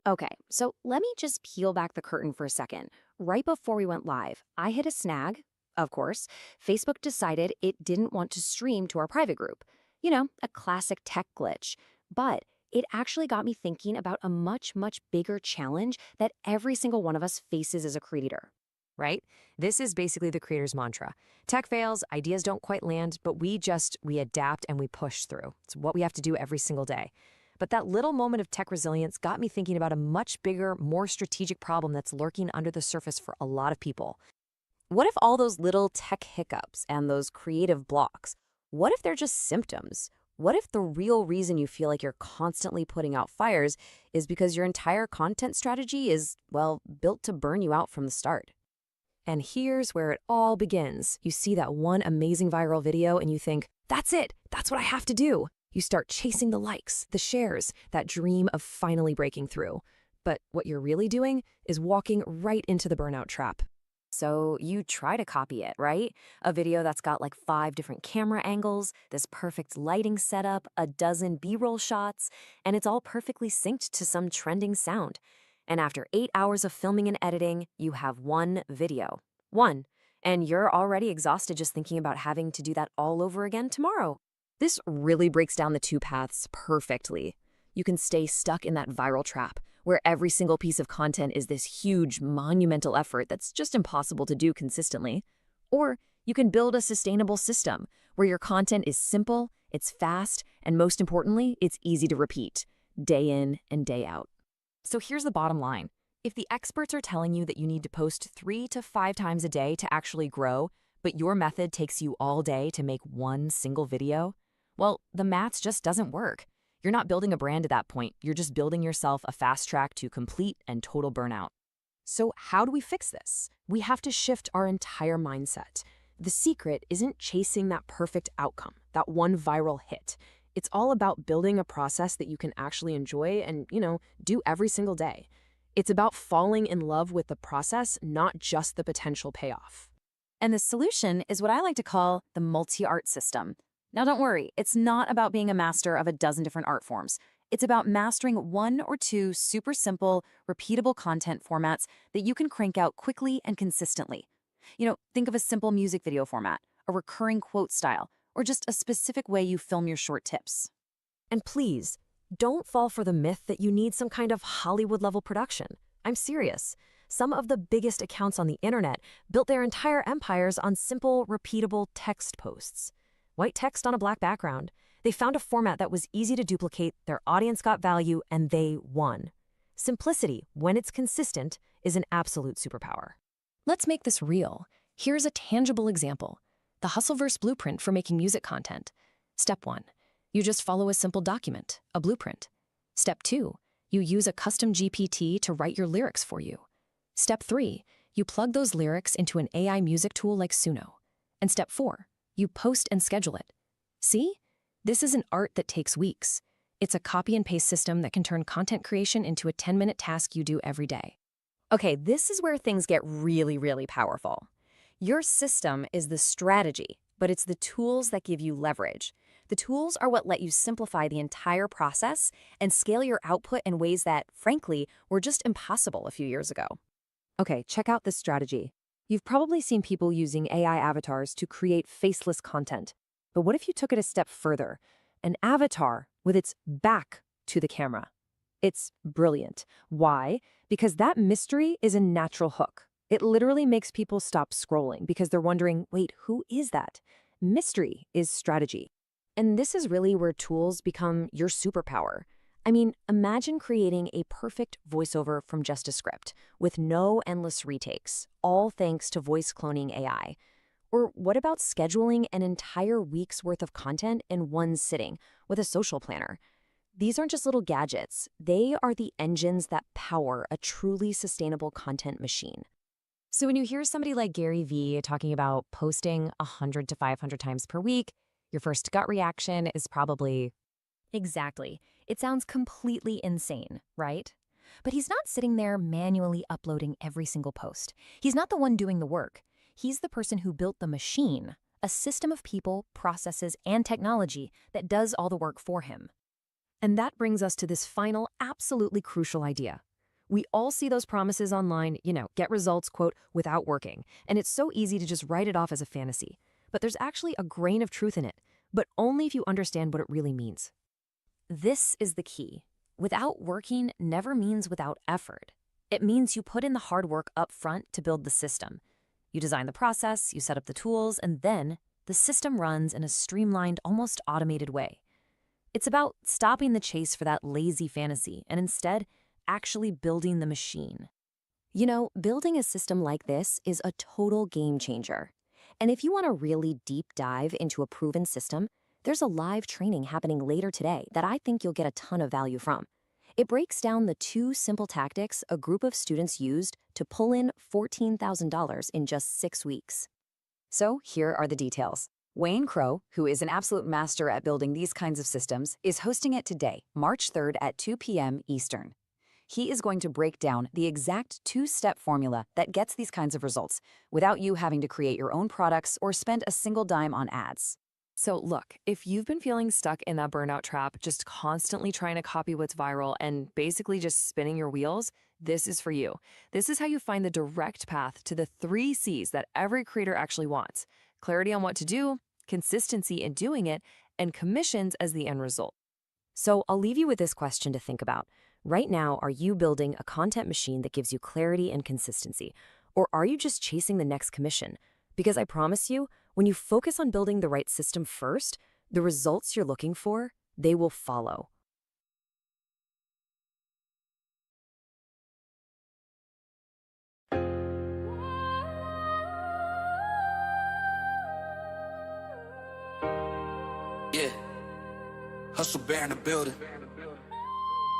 Okay, so let me just peel back the curtain for a second. Right before we went live, I hit a snag. Of course, Facebook decided it didn't want to stream to our private group. A classic tech glitch. But it actually got me thinking about a much, much bigger challenge that every single one of us faces as a creator. Right? This is basically the creator's mantra. Tech fails, ideas don't quite land, but we adapt and we push through. It's what we have to do every single day. But that little moment of tech resilience got me thinking about a much bigger, more strategic problem that's lurking under the surface for a lot of people. What if all those little tech hiccups and those creative blocks, what if they're just symptoms? What if the real reason you feel like you're constantly putting out fires is because your entire content strategy is, well, built to burn you out from the start? And here's where it all begins. You see that one amazing viral video and you think, that's it, that's what I have to do. You start chasing the likes, the shares, that dream of finally breaking through. But what you're really doing is walking right into the burnout trap. So you try to copy it, right? A video that's got like 5 different camera angles, this perfect lighting setup, a dozen B-roll shots, and it's all perfectly synced to some trending sound. And after 8 hours of filming and editing, you have one video. One. And you're already exhausted just thinking about having to do that all over again tomorrow. This really breaks down the two paths perfectly. You can stay stuck in that viral trap, where every single piece of content is this huge, monumental effort that's just impossible to do consistently. Or you can build a sustainable system, where your content is simple, it's fast, and most importantly, it's easy to repeat, day in and day out. So here's the bottom line. If the experts are telling you that you need to post 3 to 5 times a day to actually grow, but your method takes you all day to make one single video, well, the maths just doesn't work. You're not building a brand at that point. You're just building yourself a fast track to complete and total burnout. So how do we fix this? We have to shift our entire mindset. The secret isn't chasing that perfect outcome, that one viral hit. It's all about building a process that you can actually enjoy and, do every single day. It's about falling in love with the process, not just the potential payoff. And the solution is what I like to call the multi-art system. Now don't worry, it's not about being a master of a dozen different art forms. It's about mastering 1 or 2 super simple, repeatable content formats that you can crank out quickly and consistently. Think of a simple music video format, a recurring quote style, or just a specific way you film your short tips. And please, don't fall for the myth that you need some kind of Hollywood-level production. I'm serious. Some of the biggest accounts on the internet built their entire empires on simple, repeatable text posts. White text on a black background. They found a format that was easy to duplicate, their audience got value, and they won. Simplicity, when it's consistent, is an absolute superpower. Let's make this real. Here's a tangible example. The Hustleverse blueprint for making music content. Step 1. You just follow a simple document, a blueprint. Step 2. You use a custom GPT to write your lyrics for you. Step 3. You plug those lyrics into an AI music tool like Suno. And Step 4. You post and schedule it. See? This is an art that takes weeks. It's a copy and paste system that can turn content creation into a 10-minute task you do every day. Okay, this is where things get really, really powerful. Your system is the strategy, but it's the tools that give you leverage. The tools are what let you simplify the entire process and scale your output in ways that, frankly, were just impossible a few years ago. Okay, check out this strategy. You've probably seen people using AI avatars to create faceless content. But what if you took it a step further? An avatar with its back to the camera. It's brilliant. Why? Because that mystery is a natural hook. It literally makes people stop scrolling because they're wondering, wait, who is that? Mystery is strategy. And this is really where tools become your superpower. I mean, imagine creating a perfect voiceover from just a script, with no endless retakes, all thanks to voice cloning AI. Or what about scheduling an entire week's worth of content in one sitting with a social planner? These aren't just little gadgets. They are the engines that power a truly sustainable content machine. So when you hear somebody like Gary Vee talking about posting 100 to 500 times per week, your first gut reaction is probably, exactly. It sounds completely insane, right? But he's not sitting there manually uploading every single post. He's not the one doing the work. He's the person who built the machine, a system of people, processes, and technology that does all the work for him. And that brings us to this final, absolutely crucial idea. We all see those promises online, get results, quote, without working. And it's so easy to just write it off as a fantasy. But there's actually a grain of truth in it, but only if you understand what it really means. This is the key. Without working never means without effort. It means you put in the hard work up front to build the system. You design the process, you set up the tools, and then the system runs in a streamlined, almost automated way. It's about stopping the chase for that lazy fantasy and instead actually building the machine. Building a system like this is a total game changer. And if you want a really deep dive into a proven system, there's a live training happening later today that I think you'll get a ton of value from. It breaks down the 2 simple tactics a group of students used to pull in $14,000 in just 6 weeks. So here are the details. Wayne Crow, who is an absolute master at building these kinds of systems, is hosting it today, March 3rd at 2 p.m. Eastern. He is going to break down the exact 2-step formula that gets these kinds of results without you having to create your own products or spend a single dime on ads. So look, if you've been feeling stuck in that burnout trap, just constantly trying to copy what's viral and basically just spinning your wheels, this is for you. This is how you find the direct path to the 3 C's that every creator actually wants: clarity on what to do, consistency in doing it, and commissions as the end result. So I'll leave you with this question to think about. Right now, are you building a content machine that gives you clarity and consistency? Or are you just chasing the next commission? Because I promise you, when you focus on building the right system first, the results you're looking for, they will follow. Yeah, hustle bear in the building.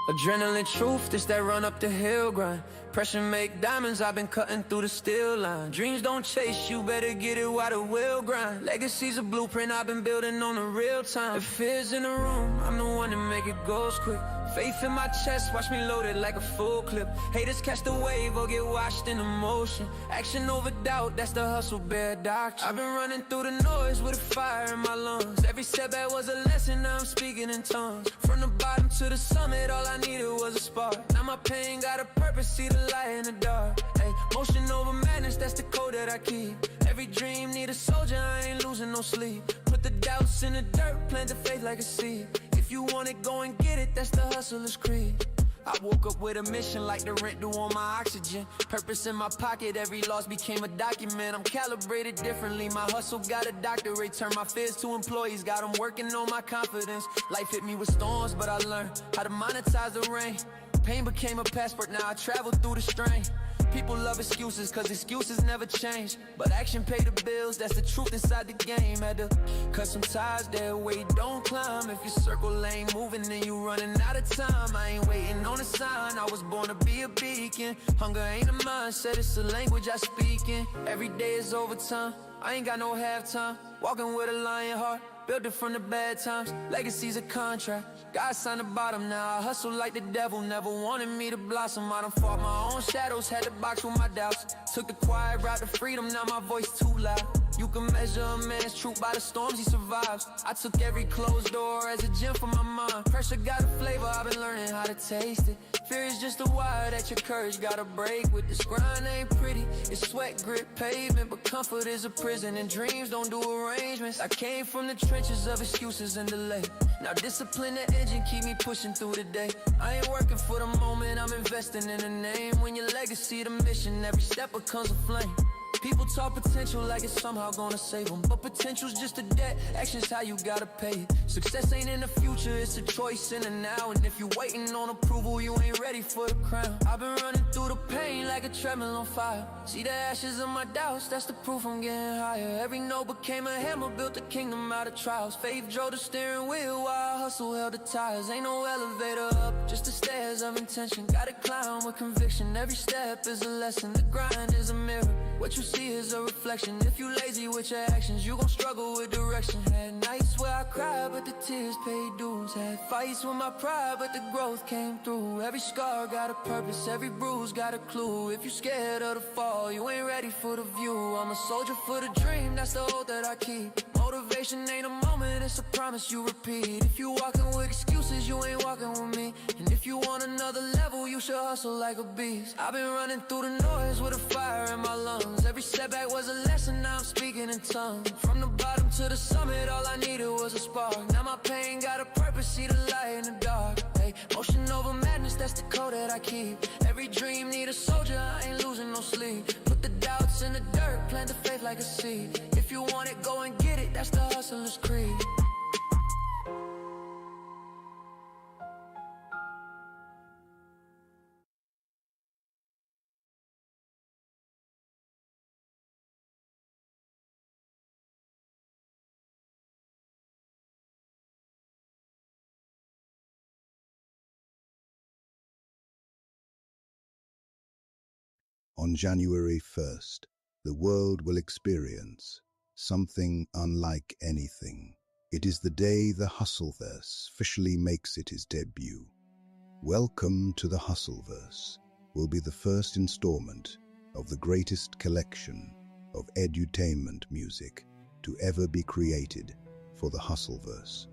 Adrenaline truth, this that run up the hill grind. Pressure make diamonds, I've been cutting through the steel line. Dreams don't chase you, better get it while the will grind. Legacy's a blueprint I've been building on the real time. If fear's in the room, I'm the one to make it goes quick. Faith in my chest, watch me load it like a full clip. Haters catch the wave or get washed in emotion. Action over doubt, that's the hustle bear doctrine. I've been running through the noise with a fire in my lungs. Every setback was a lesson, now I'm speaking in tongues. From the bottom to the summit, all I needed was a spark. Now my pain got a purpose, see the light in the dark. Ay, motion over madness, that's the code that I keep. Every dream need a soldier, I ain't losing no sleep. Put the doubts in the dirt, plant the faith like a seed. If you want it, go and get it, that's the hustler's creed. I woke up with a mission like the rent due on my oxygen. Purpose in my pocket, every loss became a document. I'm calibrated differently, my hustle got a doctorate. Turn my fears to employees, got them working on my confidence. Life hit me with storms, but I learned how to monetize the rain. Pain became a passport, now I travel through the strain. People love excuses, cause excuses never change. But action pay the bills, that's the truth inside the game. Had to cut some ties, that weight don't climb. If your circle ain't moving, then you running out of time. I ain't waiting on a sign, I was born to be a beacon. Hunger ain't a mindset, it's a language I speak in. Every day is overtime, I ain't got no halftime. Walking with a lion heart, built it from the bad times. Legacy's a contract, God signed the bottom. Now I hustle like the devil, never wanted me to blossom. I done fought my own shadows, had to box with my doubts. Took the quiet route to freedom, now my voice too loud. You can measure a man's truth by the storms he survives. I took every closed door as a gem for my mind. Pressure got a flavor, I've been learning how to taste it. Fear is just a wire that your courage gotta break with. This grind ain't pretty, it's sweat, grit, pavement. But comfort is a prison and dreams don't do arrangements. I came from the trenches of excuses and delay. Now discipline the engine, keep me pushing through the day. I ain't working for the moment, I'm investing in a name. When your legacy the mission, every step becomes a flame. People talk potential like it's somehow gonna save them, but potential's just a debt, action's how you gotta pay it. Success ain't in the future, it's a choice in the now. And if you're waiting on approval, you ain't ready for the crown. I've been running through the pain like a treadmill on fire. See the ashes of my doubts, that's the proof I'm getting higher. Every no became a hammer, built a kingdom out of trials. Faith drove the steering wheel while hustle held the tires. Ain't no elevator up, just the stairs of intention. Gotta climb with conviction, every step is a lesson. The grind is a mirror, what you see is a reflection. If you lazy with your actions, you gon' struggle with direction. Had nights where I cried, but the tears paid dues. Had fights with my pride, but the growth came through. Every scar got a purpose, every bruise got a clue. If you scared of the fall, you ain't ready for the view. I'm a soldier for the dream, that's the hope that I keep. Motivation ain't a moment, it's a promise you repeat. If you walking with excuses, you ain't walking with me. And if you want another level, you should hustle like a beast. I've been running through the noise with a fire in my lungs. Every setback was a lesson, now I'm speaking in tongues. From the bottom to the summit, all I needed was a spark. Now my pain got a purpose, see the light in the dark. Hey, motion over madness, that's the code that I keep. Every dream need a soldier, I ain't losing no sleep. Put the doubts in the dirt, plant the faith like a seed. If you want it, go and get it, that's the hustler's creed. On January 1st, the world will experience something unlike anything. It is the day the Hustleverse officially makes its debut. Welcome to the Hustleverse will be the first installment of the greatest collection of edutainment music to ever be created for the Hustleverse,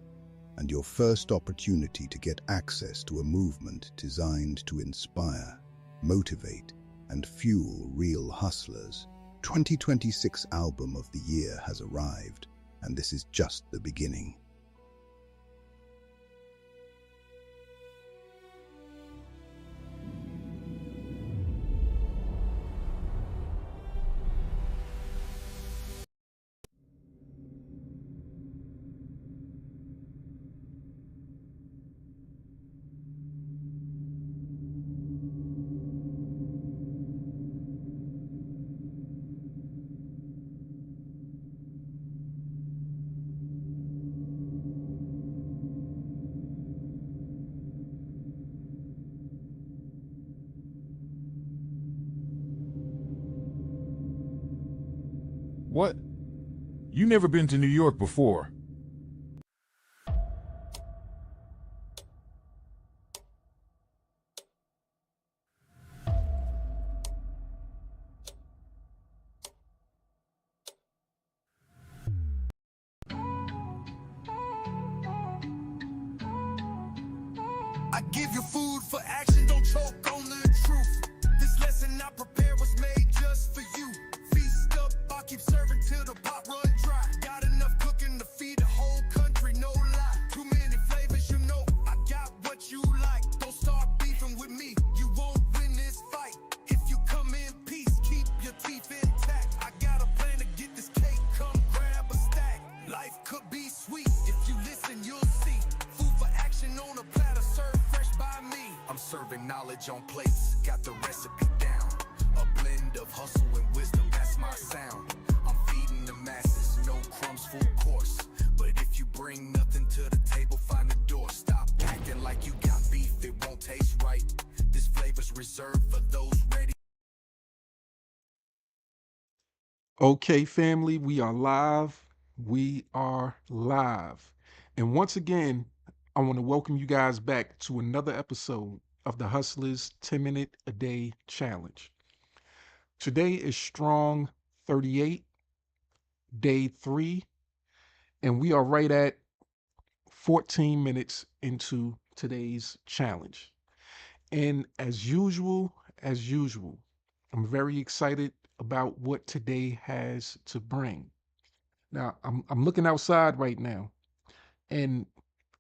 and your first opportunity to get access to a movement designed to inspire, motivate, and fuel real hustlers. 2026 album of the year has arrived, and this is just the beginning. What? You never been to New York before? I give you food for action, don't choke on the truth. This lesson I prepared was made just for you. Feast up, I'll keep serving till the pot run dry. Got enough cooking to feed the whole country, no lie. Too many flavors, you know, I got what you like. Don't start beefing with me, you won't win this fight. If you come in peace, keep your teeth intact. I got a plan to get this cake, come grab a stack. Life could be sweet, if you listen, you'll see. Food for action on a platter, served fresh by me. I'm serving knowledge on plates, got the recipe down. A blend of hustle and wisdom, that's my sound. I'm feeding the masses, no crumbs, full course. But if you bring nothing to the table, find the door. Stop acting like you got beef, it won't taste right. This flavor's reserved for those ready. Okay, family, we are live. We are live. And once again, I want to welcome you guys back to another episode of the Hustlers 10-Minute a Day Challenge. Today is Strong 38, Day 3, and we are right at 14 minutes into today's challenge. And as usual, I'm very excited about what today has to bring. Now, I'm looking outside right now, and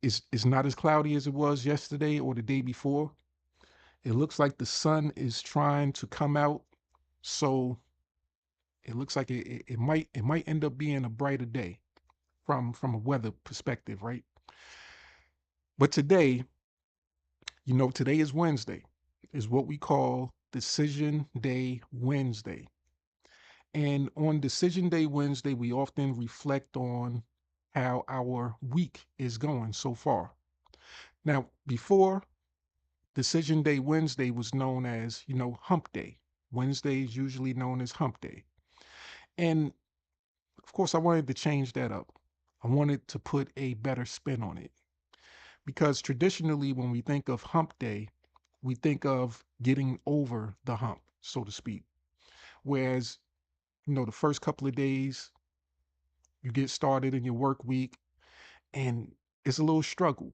it's not as cloudy as it was yesterday or the day before. It looks like the sun is trying to come out, so it looks like it might end up being a brighter day from a weather perspective, right? But today, today is Wednesday, is what we call Decision Day Wednesday. And on Decision Day Wednesday, we often reflect on how our week is going so far. Now, before Decision Day Wednesday was known as, Hump Day. Wednesday is usually known as Hump Day. And of course, I wanted to change that up. I wanted to put a better spin on it. Because traditionally, when we think of Hump Day, we think of getting over the hump, so to speak. Whereas, the first couple of days, You get started in your work week, and it's a little struggle.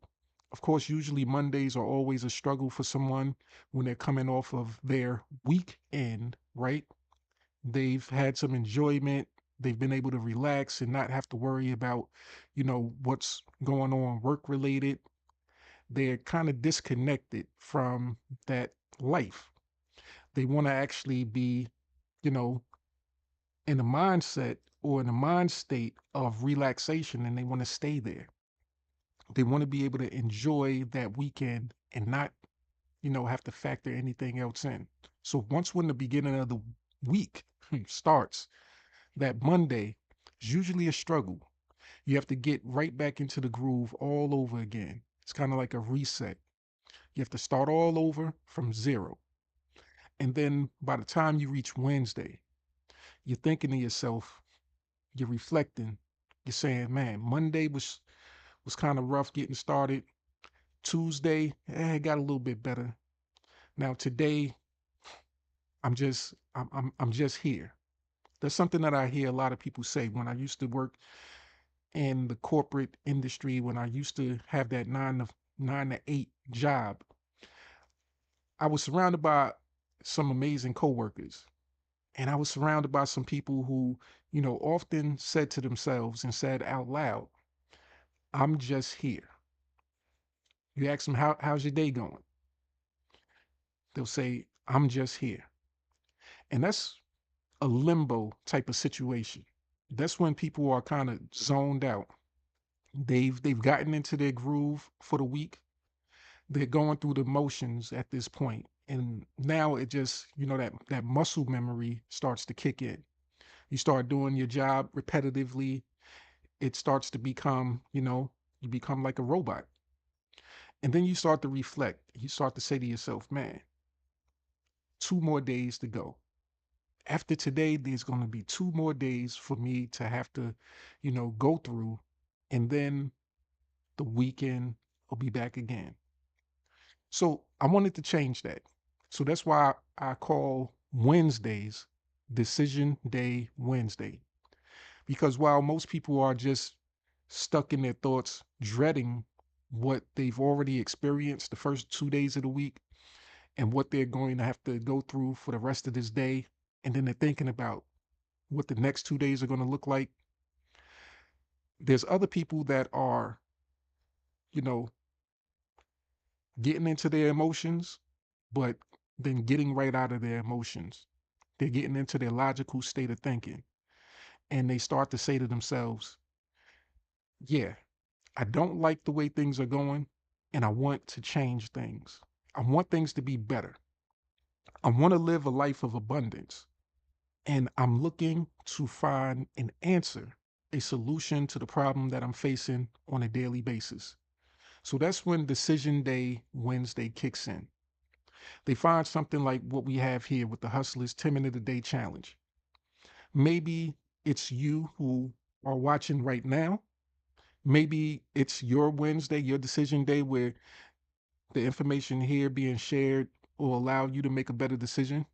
Of course, usually Mondays are always a struggle for someone when they're coming off of their weekend, right? They've had some enjoyment. They've been able to relax and not have to worry about, what's going on work related. They're kind of disconnected from that life. They want to actually be, you know, in a mindset or in a mind state of relaxation, and they want to stay there. They want to be able to enjoy that weekend and not, have to factor anything else in. So once when the beginning of the week starts, that Monday is usually a struggle. You have to get right back into the groove all over again. It's kind of like a reset. You have to start all over from zero. And then by the time you reach Wednesday, you're thinking to yourself, you're reflecting, you're saying, man, Monday was kind of rough getting started. Tuesday, it got a little bit better. Now today, I'm just here. That's something that I hear a lot of people say. When I used to work in the corporate industry, when I used to have that nine to eight job, I was surrounded by some amazing coworkers. And I was surrounded by some people who, often said to themselves and said out loud, I'm just here. You ask them, how's your day going? They'll say, I'm just here. And that's a limbo type of situation. That's when people are kind of zoned out. They've gotten into their groove for the week. They're going through the motions at this point. And now it just, that muscle memory starts to kick in. You start doing your job repetitively. It starts to become, you become like a robot. And then you start to reflect. You start to say to yourself, man, 2 more days to go. After today, there's going to be 2 more days for me to have to, go through. And then the weekend will be back again. So I wanted to change that. So that's why I call Wednesdays Decision Day Wednesday. Because while most people are just stuck in their thoughts, dreading what they've already experienced the first 2 days of the week and what they're going to have to go through for the rest of this day, and then they're thinking about what the next 2 days are going to look like, there's other people that are, you know, getting into their emotions, but then getting right out of their emotions. They're getting into their logical state of thinking. And they start to say to themselves, yeah, I don't like the way things are going, and I want to change things. I want things to be better. I want to live a life of abundance. And I'm looking to find an answer, a solution to the problem that I'm facing on a daily basis. So that's when Decision Day Wednesday kicks in. They find something like what we have here with the Hustlers 10-minute a day challenge. Maybe it's you who are watching right now. Maybe it's your Wednesday, your decision day, where the information here being shared will allow you to make a better decision.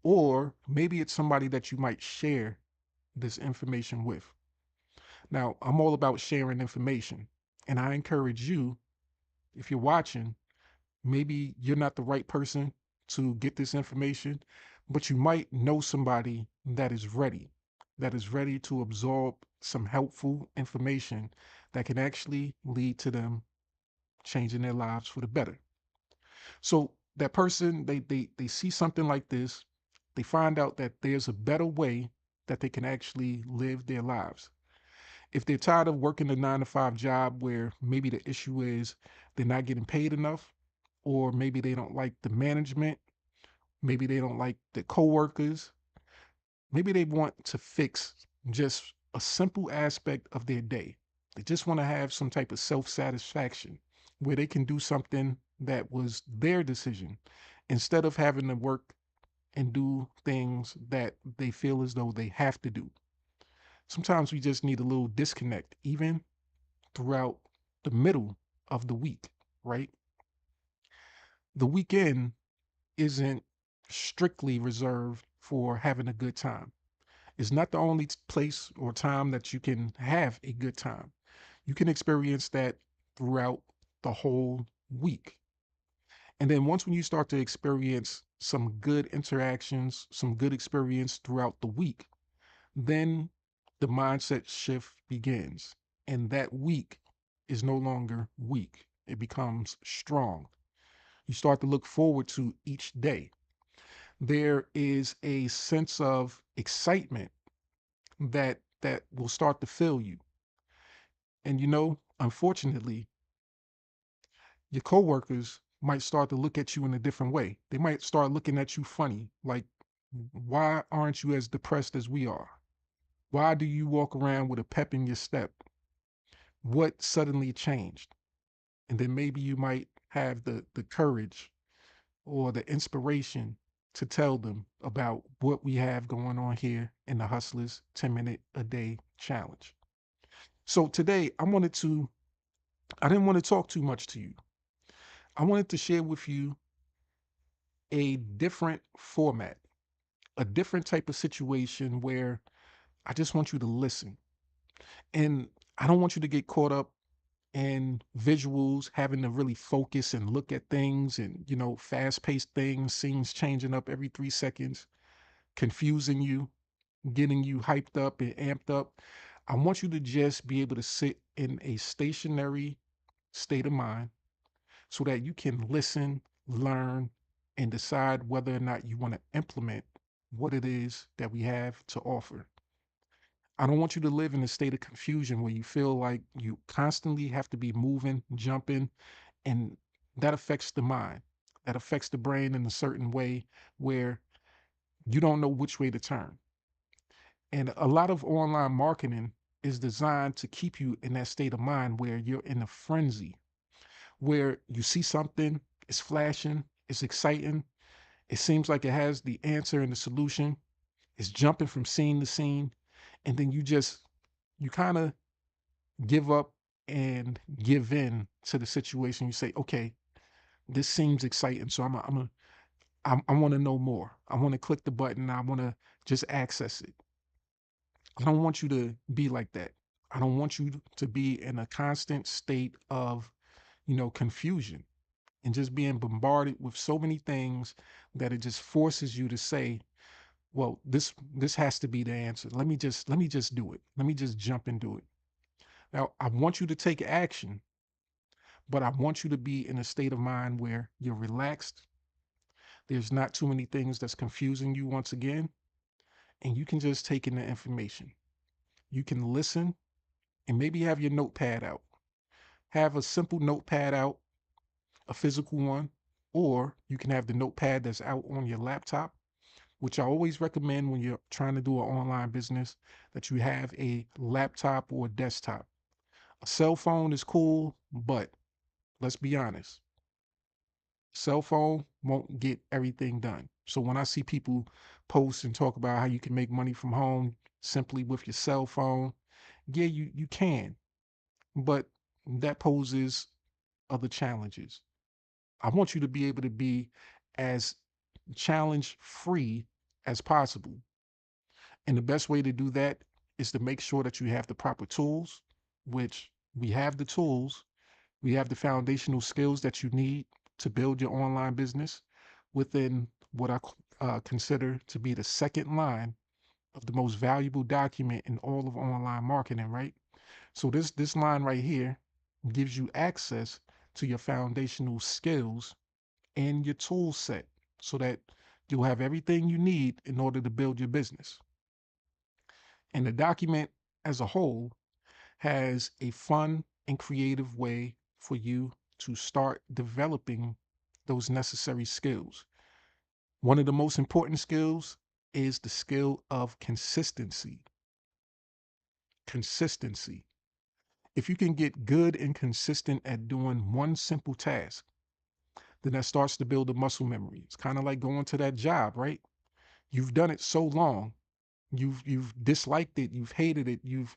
Or maybe it's somebody that you might share this information with. Now, I'm all about sharing information, and I encourage you, if you're watching, maybe you're not the right person to get this information, but you might know somebody that is ready to absorb some helpful information that can actually lead to them changing their lives for the better. So that person, they see something like this, they find out that there's a better way that they can actually live their lives. If they're tired of working a 9 to 5 job where maybe the issue is they're not getting paid enough, or maybe they don't like the management, maybe they don't like the coworkers, maybe they want to fix just a simple aspect of their day. They just want to have some type of self-satisfaction where they can do something that was their decision instead of having to work and do things that they feel as though they have to do. Sometimes we just need a little disconnect, even throughout the middle of the week, right? The weekend isn't strictly reserved for having a good time. is not the only place or time that you can have a good time. You can experience that throughout the whole week. And then once when you start to experience some good interactions, some good experience throughout the week, then the mindset shift begins. And that week is no longer weak. It becomes strong. You start to look forward to each day. There is a sense of excitement that will start to fill you. And unfortunately, your coworkers might start to look at you in a different way. They might start looking at you funny, like, why aren't you as depressed as we are? Why do you walk around with a pep in your step? What suddenly changed? And then maybe you might have the courage or the inspiration to tell them about what we have going on here in the Hustlers 10-minute a day challenge. So today I didn't want to talk too much to you. I wanted to share with you a different format, a different type of situation where I just want you to listen. And I don't want you to get caught up in visuals, having to really focus and look at things and, fast paced things, scenes changing up every 3 seconds, confusing you, getting you hyped up and amped up. I want you to just be able to sit in a stationary state of mind so that you can listen, learn, and decide whether or not you want to implement what it is that we have to offer. I don't want you to live in a state of confusion where you feel like you constantly have to be moving, jumping, and that affects the mind. That affects the brain in a certain way where you don't know which way to turn. And a lot of online marketing is designed to keep you in that state of mind where you're in a frenzy, where you see something, it's flashing, it's exciting, it seems like it has the answer and the solution, it's jumping from scene to scene, and then you kind of give up and give in to the situation. You say, okay, this seems exciting, so I want to know more. I want to click the button. I want to just access it. I don't want you to be like that. I don't want you to be in a constant state of, confusion and just being bombarded with so many things that it just forces you to say, well, this has to be the answer. Let me just do it. Let me just jump and do it. Now, I want you to take action, but I want you to be in a state of mind where you're relaxed. There's not too many things that's confusing you once again, and you can just take in the information. You can listen and maybe have your notepad out. Have a simple notepad out, a physical one, or you can have the notepad that's out on your laptop, which I always recommend when you're trying to do an online business that you have a laptop or a desktop. A cell phone is cool, but let's be honest, cell phone won't get everything done. So when I see people post and talk about how you can make money from home simply with your cell phone, yeah, you can, but that poses other challenges. I want you to be able to be as challenge free as possible. And the best way to do that is to make sure that you have the proper tools, which we have the tools. We have the foundational skills that you need to build your online business within what I consider to be the second line of the most valuable document in all of online marketing, right? So this line right here gives you access to your foundational skills and your tool set so that you'll have everything you need in order to build your business. And the document as a whole has a fun and creative way for you to start developing those necessary skills. One of the most important skills is the skill of consistency. Consistency. If you can get good and consistent at doing one simple task, then that starts to build a muscle memory. It's kind of like going to that job, right? You've done it so long, you've disliked it, you've hated it, you've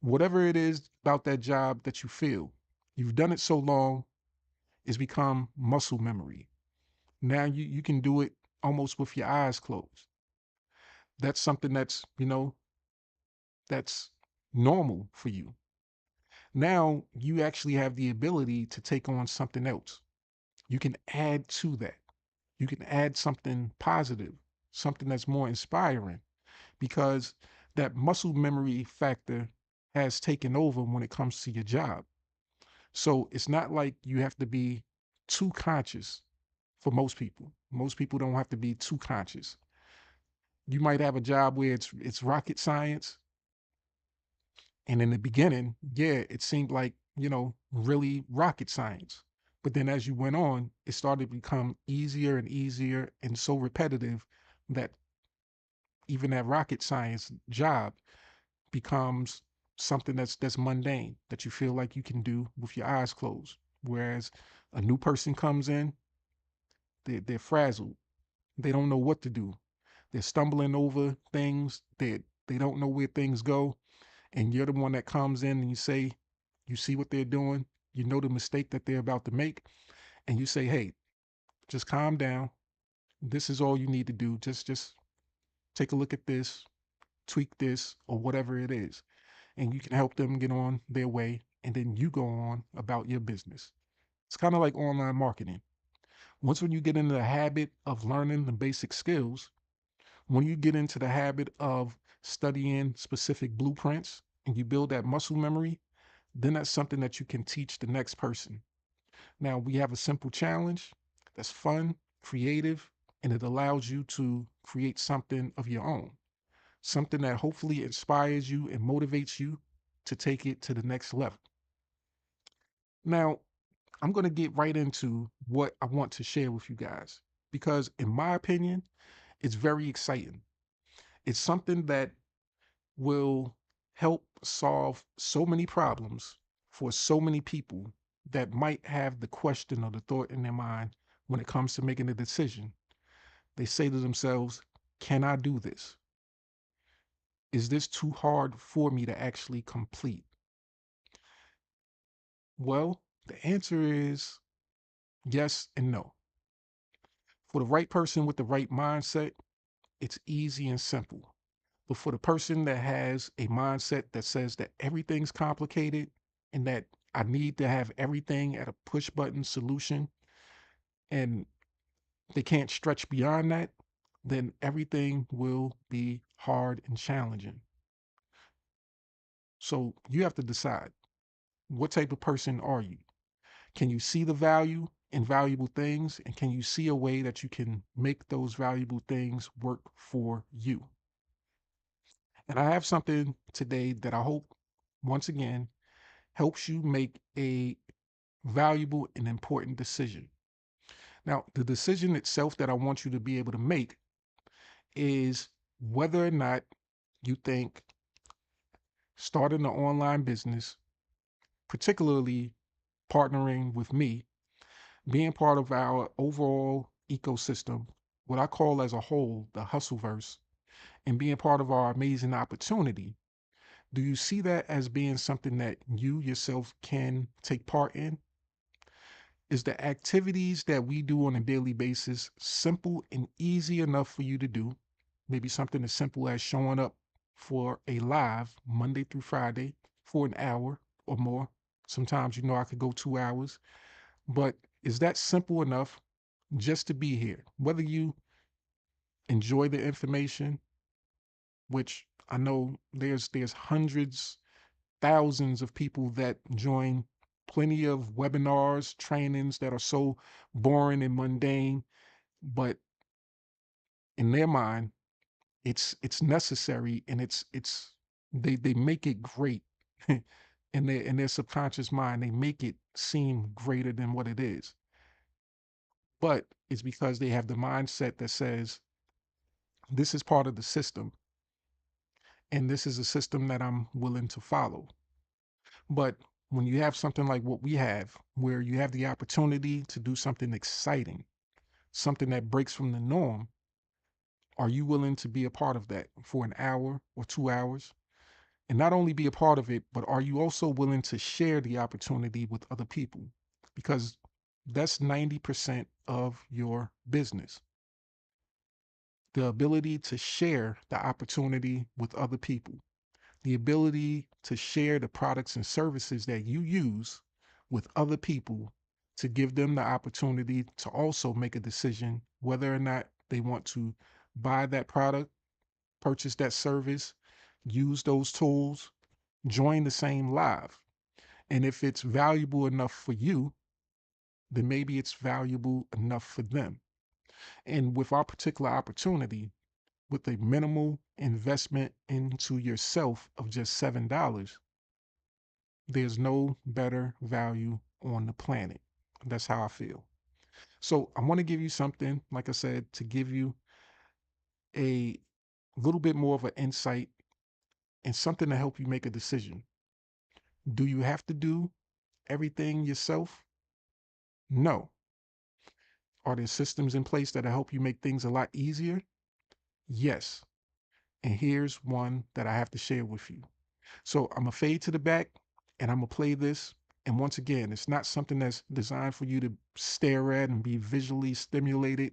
whatever it is about that job that you feel, you've done it so long, it's become muscle memory. Now you can do it almost with your eyes closed. That's something that's, that's normal for you. Now you actually have the ability to take on something else. You can add to that. You can add something positive, something that's more inspiring, because that muscle memory factor has taken over when it comes to your job. So it's not like you have to be too conscious for most people. Most people don't have to be too conscious. You might have a job where it's rocket science, and in the beginning, yeah, it seemed like, really rocket science. But then as you went on, it started to become easier and easier and so repetitive that even that rocket science job becomes something that's mundane, that you feel like you can do with your eyes closed. Whereas a new person comes in, they're frazzled. They don't know what to do. They're stumbling over things. They don't know where things go. And you're the one that comes in and you see what they're doing, you know the mistake that they're about to make, and you say, hey, just calm down. This is all you need to do. Just take a look at this, tweak this, or whatever it is. And you can help them get on their way. And then you go on about your business. It's kind of like online marketing. Once when you get into the habit of learning the basic skills, when you get into the habit of studying specific blueprints and you build that muscle memory, then that's something that you can teach the next person. Now, we have a simple challenge that's fun, creative, and it allows you to create something of your own, something that hopefully inspires you and motivates you to take it to the next level. Now, I'm going to get right into what I want to share with you guys because, in my opinion, it's very exciting. It's something that will help solve so many problems for so many people that might have the question or the thought in their mind when it comes to making a decision. They say to themselves, can I do this? Is this too hard for me to actually complete? Well, the answer is yes and no. For the right person with the right mindset, it's easy and simple. But for the person that has a mindset that says that everything's complicated and that I need to have everything at a push button solution and they can't stretch beyond that, then everything will be hard and challenging. So you have to decide, what type of person are you? Can you see the value in valuable things? And can you see a way that you can make those valuable things work for you? And I have something today that I hope, once again, helps you make a valuable and important decision. Now, the decision itself that I want you to be able to make is whether or not you think starting an online business, particularly partnering with me, being part of our overall ecosystem, what I call as a whole, the hustleverse, and being part of our amazing opportunity, do you see that as being something that you yourself can take part in? Is the activities that we do on a daily basis simple and easy enough for you to do? Maybe something as simple as showing up for a live Monday through Friday for an hour or more. Sometimes, I could go 2 hours, but is that simple enough just to be here? Whether you enjoy the information, which I know there's hundreds, thousands of people that join plenty of webinars, trainings that are so boring and mundane, but in their mind, it's necessary and it's they make it great. In their subconscious mind, they make it seem greater than what it is. But it's because they have the mindset that says, this is part of the system, and this is a system that I'm willing to follow. But when you have something like what we have, where you have the opportunity to do something exciting, something that breaks from the norm, are you willing to be a part of that for an hour or 2 hours? And not only be a part of it, but are you also willing to share the opportunity with other people? Because that's 90% of your business. The ability to share the opportunity with other people, the ability to share the products and services that you use with other people to give them the opportunity to also make a decision whether or not they want to buy that product, purchase that service, use those tools, join the same live. And if it's valuable enough for you, then maybe it's valuable enough for them. And with our particular opportunity, with a minimal investment into yourself of just $7, there's no better value on the planet. That's how I feel. So I want to give you something, like I said, to give you a little bit more of an insight and something to help you make a decision. Do you have to do everything yourself? No. Are there systems in place that'll help you make things a lot easier? Yes. And here's one that I have to share with you. So I'm gonna fade to the back and I'm gonna play this. And once again, it's not something that's designed for you to stare at and be visually stimulated.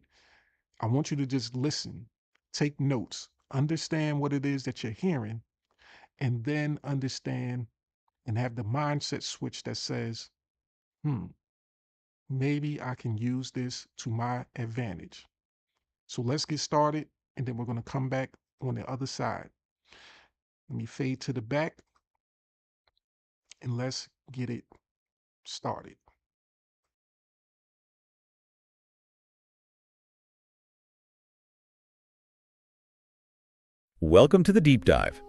I want you to just listen, take notes, understand what it is that you're hearing, and then understand and have the mindset switch that says, maybe I can use this to my advantage. So let's get started, and then we're going to come back on the other side. Let me fade to the back, and let's get it started. Welcome to the Deep Dive.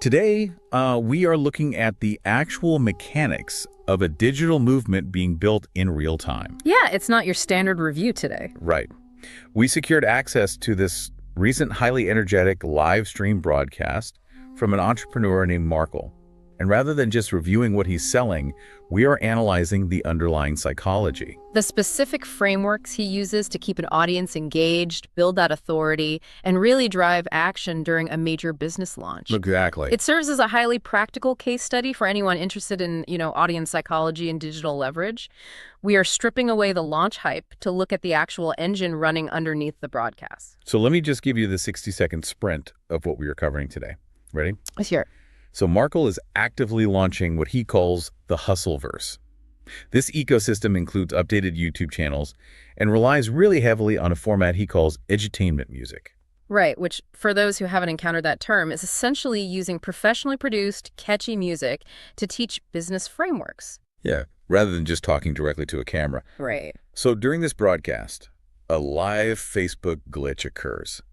Today, we are looking at the actual mechanics of a digital movement being built in real time. Yeah, it's not your standard review today. Right. We secured access to this recent highly energetic live stream broadcast from an entrepreneur named Markel. And rather than just reviewing what he's selling, we are analyzing the underlying psychology. The specific frameworks he uses to keep an audience engaged, build that authority, and really drive action during a major business launch. Exactly. It serves as a highly practical case study for anyone interested in, audience psychology and digital leverage. We are stripping away the launch hype to look at the actual engine running underneath the broadcast. So let me just give you the 60-second sprint of what we are covering today. Ready? Let's hear it. So Markel is actively launching what he calls the Hustleverse. This ecosystem includes updated YouTube channels and relies really heavily on a format he calls edutainment music. Right, which, for those who haven't encountered that term, is essentially using professionally produced, catchy music to teach business frameworks. Yeah, rather than just talking directly to a camera. Right. So during this broadcast, a live Facebook glitch occurs.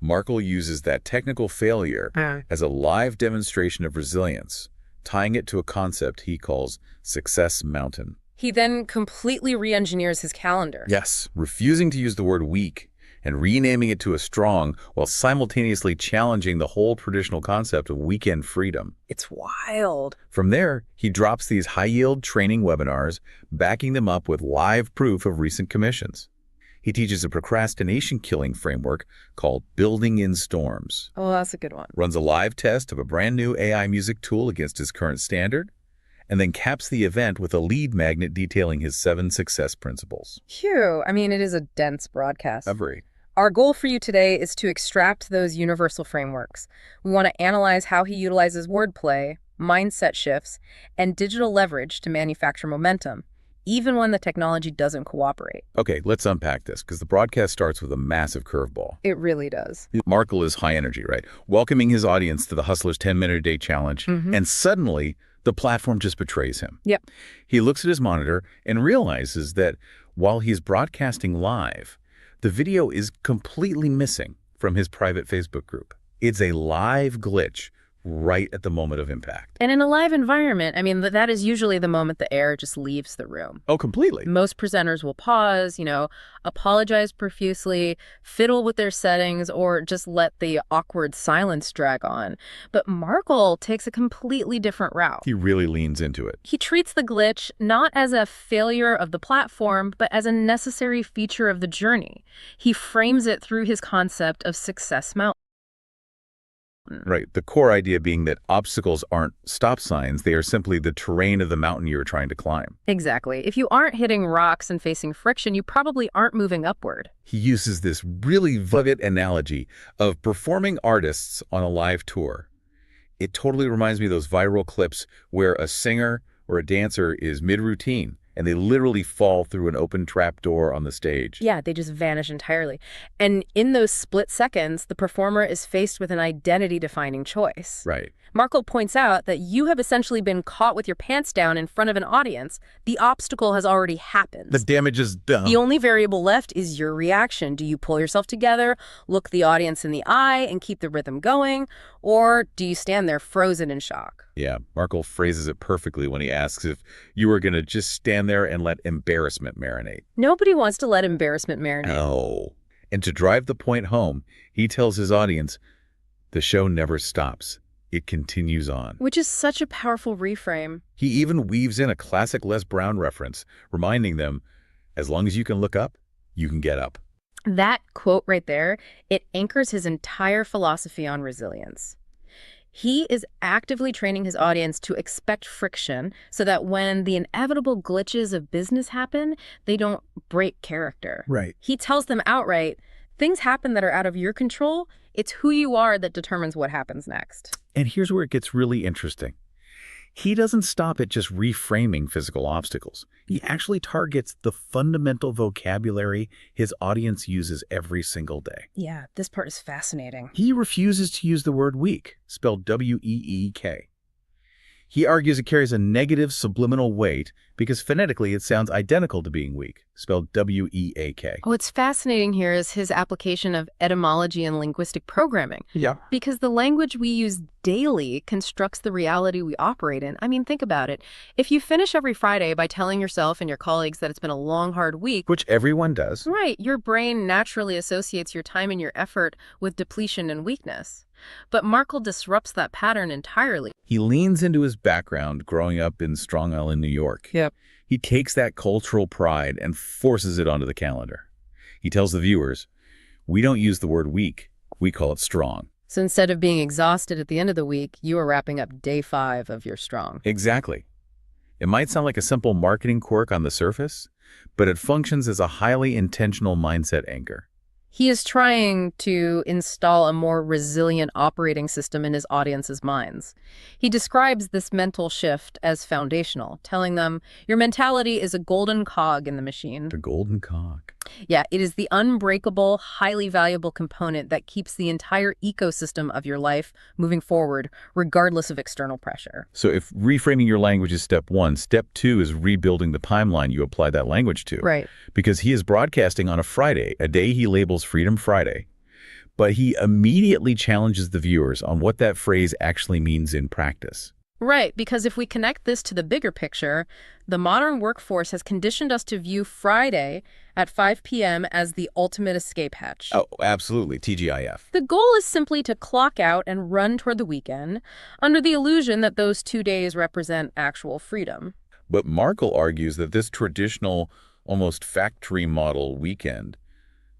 Markel uses that technical failure as a live demonstration of resilience, tying it to a concept he calls Success Mountain. He then completely re-engineers his calendar. Yes, refusing to use the word weak and renaming it to a strong while simultaneously challenging the whole traditional concept of weekend freedom. It's wild. From there, he drops these high-yield training webinars, backing them up with live proof of recent commissions. He teaches a procrastination-killing framework called Building in Storms. Oh, that's a good one. Runs a live test of a brand new AI music tool against his current standard, and then caps the event with a lead magnet detailing his 7 success principles. Phew. I mean, it is a dense broadcast. Agree. Our goal for you today is to extract those universal frameworks. We want to analyze how he utilizes wordplay, mindset shifts, and digital leverage to manufacture momentum, even when the technology doesn't cooperate. Okay, let's unpack this, because the broadcast starts with a massive curveball. It really does. Markel is high energy, right? Welcoming his audience to the Hustler's 10-minute-a-day challenge, and suddenly the platform just betrays him. Yep. He looks at his monitor and realizes that while he's broadcasting live, the video is completely missing from his private Facebook group. It's a live glitch right at the moment of impact. And in a live environment, I mean, that is usually the moment the air just leaves the room. Oh, completely. Most presenters will pause, apologize profusely, fiddle with their settings, or just let the awkward silence drag on. But Markel takes a completely different route. He really leans into it. He treats the glitch not as a failure of the platform, but as a necessary feature of the journey. He frames it through his concept of Success Mountain. Right. The core idea being that obstacles aren't stop signs. They are simply the terrain of the mountain you're trying to climb. Exactly. If you aren't hitting rocks and facing friction, you probably aren't moving upward. He uses this really vivid analogy of performing artists on a live tour. It totally reminds me of those viral clips where a singer or a dancer is mid-routine and they literally fall through an open trap door on the stage. Yeah, they just vanish entirely. And in those split seconds, the performer is faced with an identity-defining choice. Right. Markel points out that you have essentially been caught with your pants down in front of an audience. The obstacle has already happened. The damage is done. The only variable left is your reaction. Do you pull yourself together, look the audience in the eye, and keep the rhythm going? Or do you stand there frozen in shock? Yeah, Markel phrases it perfectly when he asks if you were going to just stand there and let embarrassment marinate. Nobody wants to let embarrassment marinate. No. And to drive the point home, he tells his audience, the show never stops. It continues on. Which is such a powerful reframe. He even weaves in a classic Les Brown reference, reminding them, as long as you can look up, you can get up. That quote right there, it anchors his entire philosophy on resilience. He is actively training his audience to expect friction so that when the inevitable glitches of business happen, they don't break character. Right. He tells them outright, things happen that are out of your control. It's who you are that determines what happens next. And here's where it gets really interesting. He doesn't stop at just reframing physical obstacles. He actually targets the fundamental vocabulary his audience uses every single day. Yeah, this part is fascinating. He refuses to use the word weak, spelled W-E-E-K. He argues it carries a negative subliminal weight because phonetically it sounds identical to being weak, spelled W-E-A-K. What's fascinating here is his application of etymology and linguistic programming. Yeah. Because the language we use daily constructs the reality we operate in. I mean, think about it. If you finish every Friday by telling yourself and your colleagues that it's been a long, hard week, Which everyone does. right, your brain naturally associates your time and your effort with depletion and weakness. But Markel disrupts that pattern entirely. He leans into his background growing up in Strong Island, New York. Yep. He takes that cultural pride and forces it onto the calendar. He tells the viewers, we don't use the word weak, we call it strong. So instead of being exhausted at the end of the week, you are wrapping up day 5 of your strong. Exactly. It might sound like a simple marketing quirk on the surface, but it functions as a highly intentional mindset anchor. He is trying to install a more resilient operating system in his audience's minds. He describes this mental shift as foundational, telling them, your mentality is a golden cog in the machine. The golden cog. Yeah, it is the unbreakable, highly valuable component that keeps the entire ecosystem of your life moving forward, regardless of external pressure. So if reframing your language is step 1, step 2 is rebuilding the timeline you apply that language to. Right. Because he is broadcasting on a Friday, a day he labels Freedom Friday. But he immediately challenges the viewers on what that phrase actually means in practice. Right, because if we connect this to the bigger picture, the modern workforce has conditioned us to view Friday at 5 p.m. as the ultimate escape hatch. Oh, absolutely. TGIF. The goal is simply to clock out and run toward the weekend under the illusion that those 2 days represent actual freedom. But Markel argues that this traditional, almost factory model weekend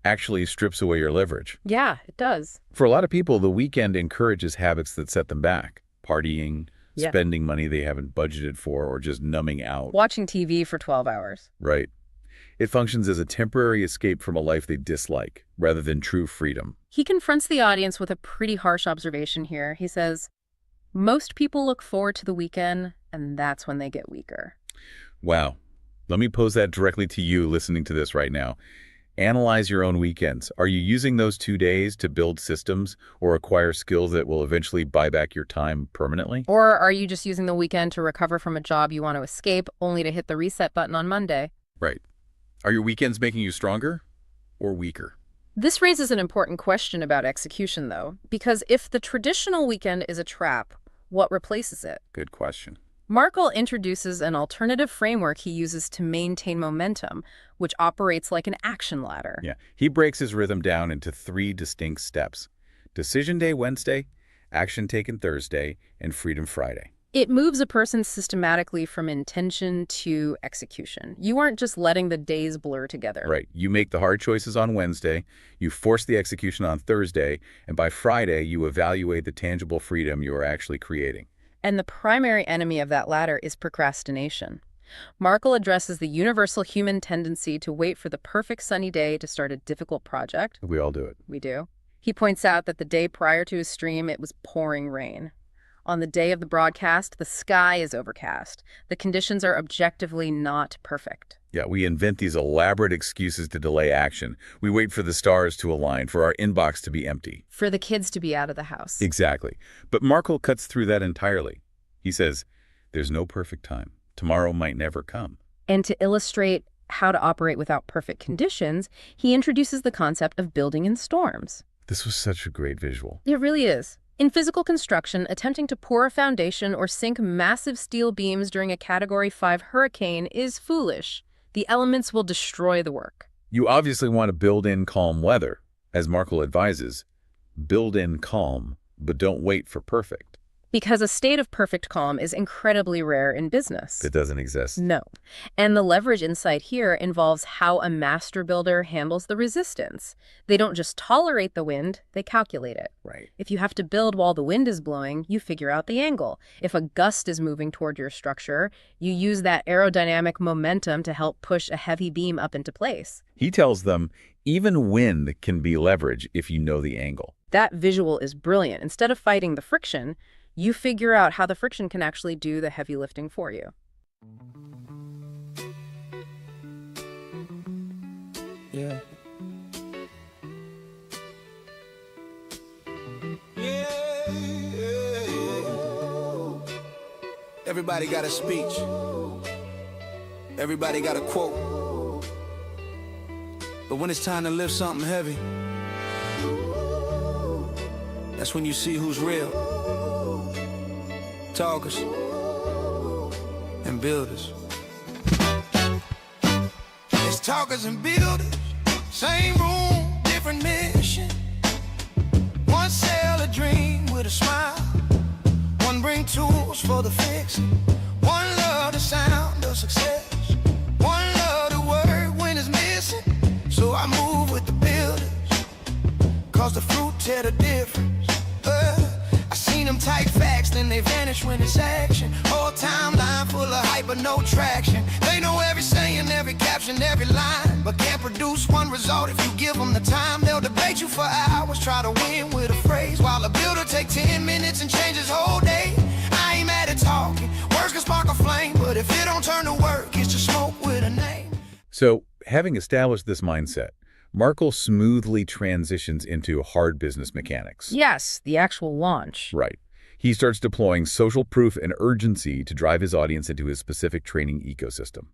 actually strips away your leverage. Yeah, it does. For a lot of people, the weekend encourages habits that set them back. Partying, spending money they haven't budgeted for, or just numbing out. Watching TV for 12 hours. Right. It functions as a temporary escape from a life they dislike, rather than true freedom. He confronts the audience with a pretty harsh observation here. He says, most people look forward to the weekend, and that's when they get weaker. Wow. Let me pose that directly to you listening to this right now. Analyze your own weekends. Are you using those 2 days to build systems or acquire skills that will eventually buy back your time permanently? Or are you just using the weekend to recover from a job you want to escape, only to hit the reset button on Monday? Right. Are your weekends making you stronger or weaker? This raises an important question about execution, though, because if the traditional weekend is a trap, what replaces it? Good question. Markel introduces an alternative framework he uses to maintain momentum, which operates like an action ladder. Yeah. He breaks his rhythm down into 3 distinct steps. Decision Day Wednesday, Action Taken Thursday, and Freedom Friday. It moves a person systematically from intention to execution. You aren't just letting the days blur together. Right. You make the hard choices on Wednesday, you force the execution on Thursday, and by Friday, you evaluate the tangible freedom you are actually creating. And the primary enemy of that ladder is procrastination. Markel addresses the universal human tendency to wait for the perfect sunny day to start a difficult project. We all do it. We do. He points out that the day prior to his stream, it was pouring rain. On the day of the broadcast, the sky is overcast. The conditions are objectively not perfect. Yeah, we invent these elaborate excuses to delay action. We wait for the stars to align, for our inbox to be empty. For the kids to be out of the house. Exactly. But Markel cuts through that entirely. He says, there's no perfect time. Tomorrow might never come. And to illustrate how to operate without perfect conditions, he introduces the concept of building in storms. This was such a great visual. It really is. In physical construction, attempting to pour a foundation or sink massive steel beams during a Category 5 hurricane is foolish. The elements will destroy the work. You obviously want to build in calm weather. As Markel advises, build in calm, but don't wait for perfect. Because a state of perfect calm is incredibly rare in business. It doesn't exist. No. And the leverage insight here involves how a master builder handles the resistance. They don't just tolerate the wind, they calculate it. Right. If you have to build while the wind is blowing, you figure out the angle. If a gust is moving toward your structure, you use that aerodynamic momentum to help push a heavy beam up into place. He tells them, even wind can be leverage if you know the angle. That visual is brilliant. Instead of fighting the friction, you figure out how the friction can actually do the heavy lifting for you. Yeah. Everybody got a speech. Everybody got a quote. But when it's time to lift something heavy, that's when you see who's real. Talkers and builders. It's talkers and builders, same room, different mission. One sell a dream with a smile, one bring tools for the fix. One love the sound of success, one love the word when it's missing. So I move with the builders, cause the fruit tell the difference. I seen them type facts, then they vanish when it's action. Whole timeline full of hype but no traction. They know every saying, every caption, every line, but can't produce one result if you give them the time. They'll debate you for hours, try to win with a phrase, while a builder take 10 minutes and change his whole day. I ain't mad at talking, words can spark a flame, but if it don't turn to work, it's just smoke with a name. So, having established this mindset, Markel smoothly transitions into hard business mechanics. Yes, the actual launch. Right. He starts deploying social proof and urgency to drive his audience into his specific training ecosystem.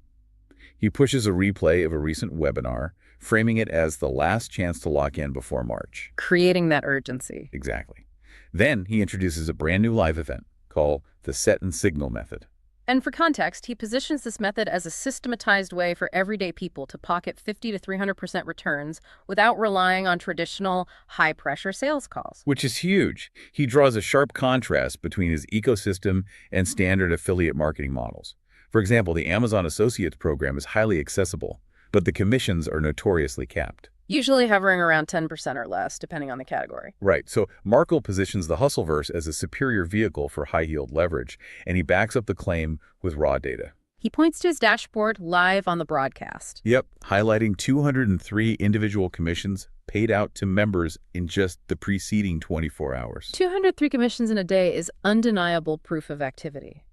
He pushes a replay of a recent webinar, framing it as the last chance to lock in before March. Creating that urgency. Exactly. Then he introduces a brand new live event called the Set and Signal Method. And for context, he positions this method as a systematized way for everyday people to pocket 50 to 300% returns without relying on traditional high-pressure sales calls. Which is huge. He draws a sharp contrast between his ecosystem and standard affiliate marketing models. For example, the Amazon Associates program is highly accessible, but the commissions are notoriously capped. Usually hovering around 10% or less, depending on the category. Right. So Markel positions the Hustleverse as a superior vehicle for high-yield leverage, and he backs up the claim with raw data. He points to his dashboard live on the broadcast. Yep, highlighting 203 individual commissions paid out to members in just the preceding 24 hours. 203 commissions in a day is undeniable proof of activity.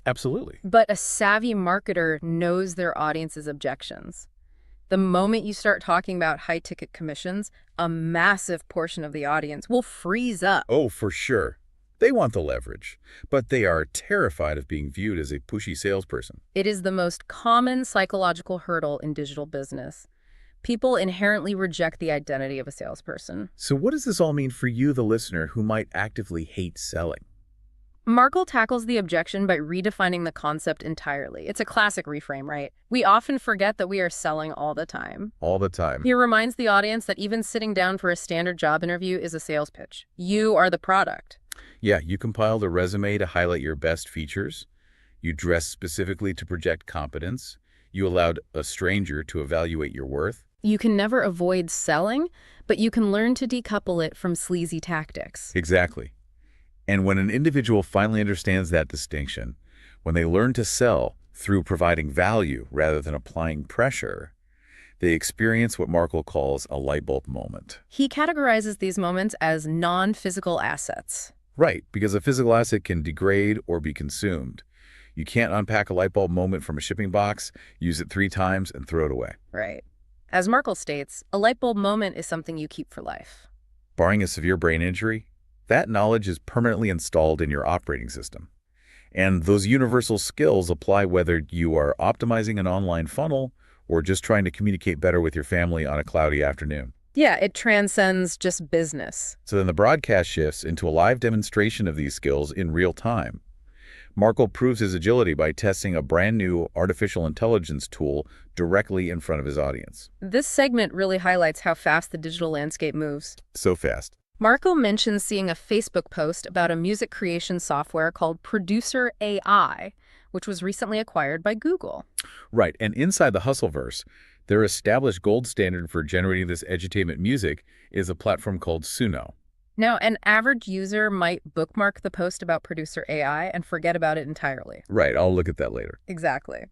Absolutely. But a savvy marketer knows their audience's objections. The moment you start talking about high-ticket commissions, a massive portion of the audience will freeze up. Oh, for sure. They want the leverage, but they are terrified of being viewed as a pushy salesperson. It is the most common psychological hurdle in digital business. People inherently reject the identity of a salesperson. So what does this all mean for you, the listener, who might actively hate selling? Markel tackles the objection by redefining the concept entirely. It's a classic reframe, right? We often forget that we are selling all the time. All the time. He reminds the audience that even sitting down for a standard job interview is a sales pitch. You are the product. Yeah, you compiled a resume to highlight your best features. You dressed specifically to project competence. You allowed a stranger to evaluate your worth. You can never avoid selling, but you can learn to decouple it from sleazy tactics. Exactly. And when an individual finally understands that distinction, when they learn to sell through providing value rather than applying pressure, they experience what Markel calls a light bulb moment. He categorizes these moments as non-physical assets. Right, because a physical asset can degrade or be consumed. You can't unpack a light bulb moment from a shipping box, use it 3 times, and throw it away. Right. As Markel states, a light bulb moment is something you keep for life. Barring a severe brain injury, that knowledge is permanently installed in your operating system. And those universal skills apply whether you are optimizing an online funnel or just trying to communicate better with your family on a cloudy afternoon. Yeah, it transcends just business. So then the broadcast shifts into a live demonstration of these skills in real time. Markel proves his agility by testing a brand new artificial intelligence tool directly in front of his audience. This segment really highlights how fast the digital landscape moves. So fast. Markel mentions seeing a Facebook post about a music creation software called Producer AI, which was recently acquired by Google. Right, and inside the Hustleverse, their established gold standard for generating this edutainment music is a platform called Suno. Now, an average user might bookmark the post about Producer AI and forget about it entirely. Right, I'll look at that later. Exactly.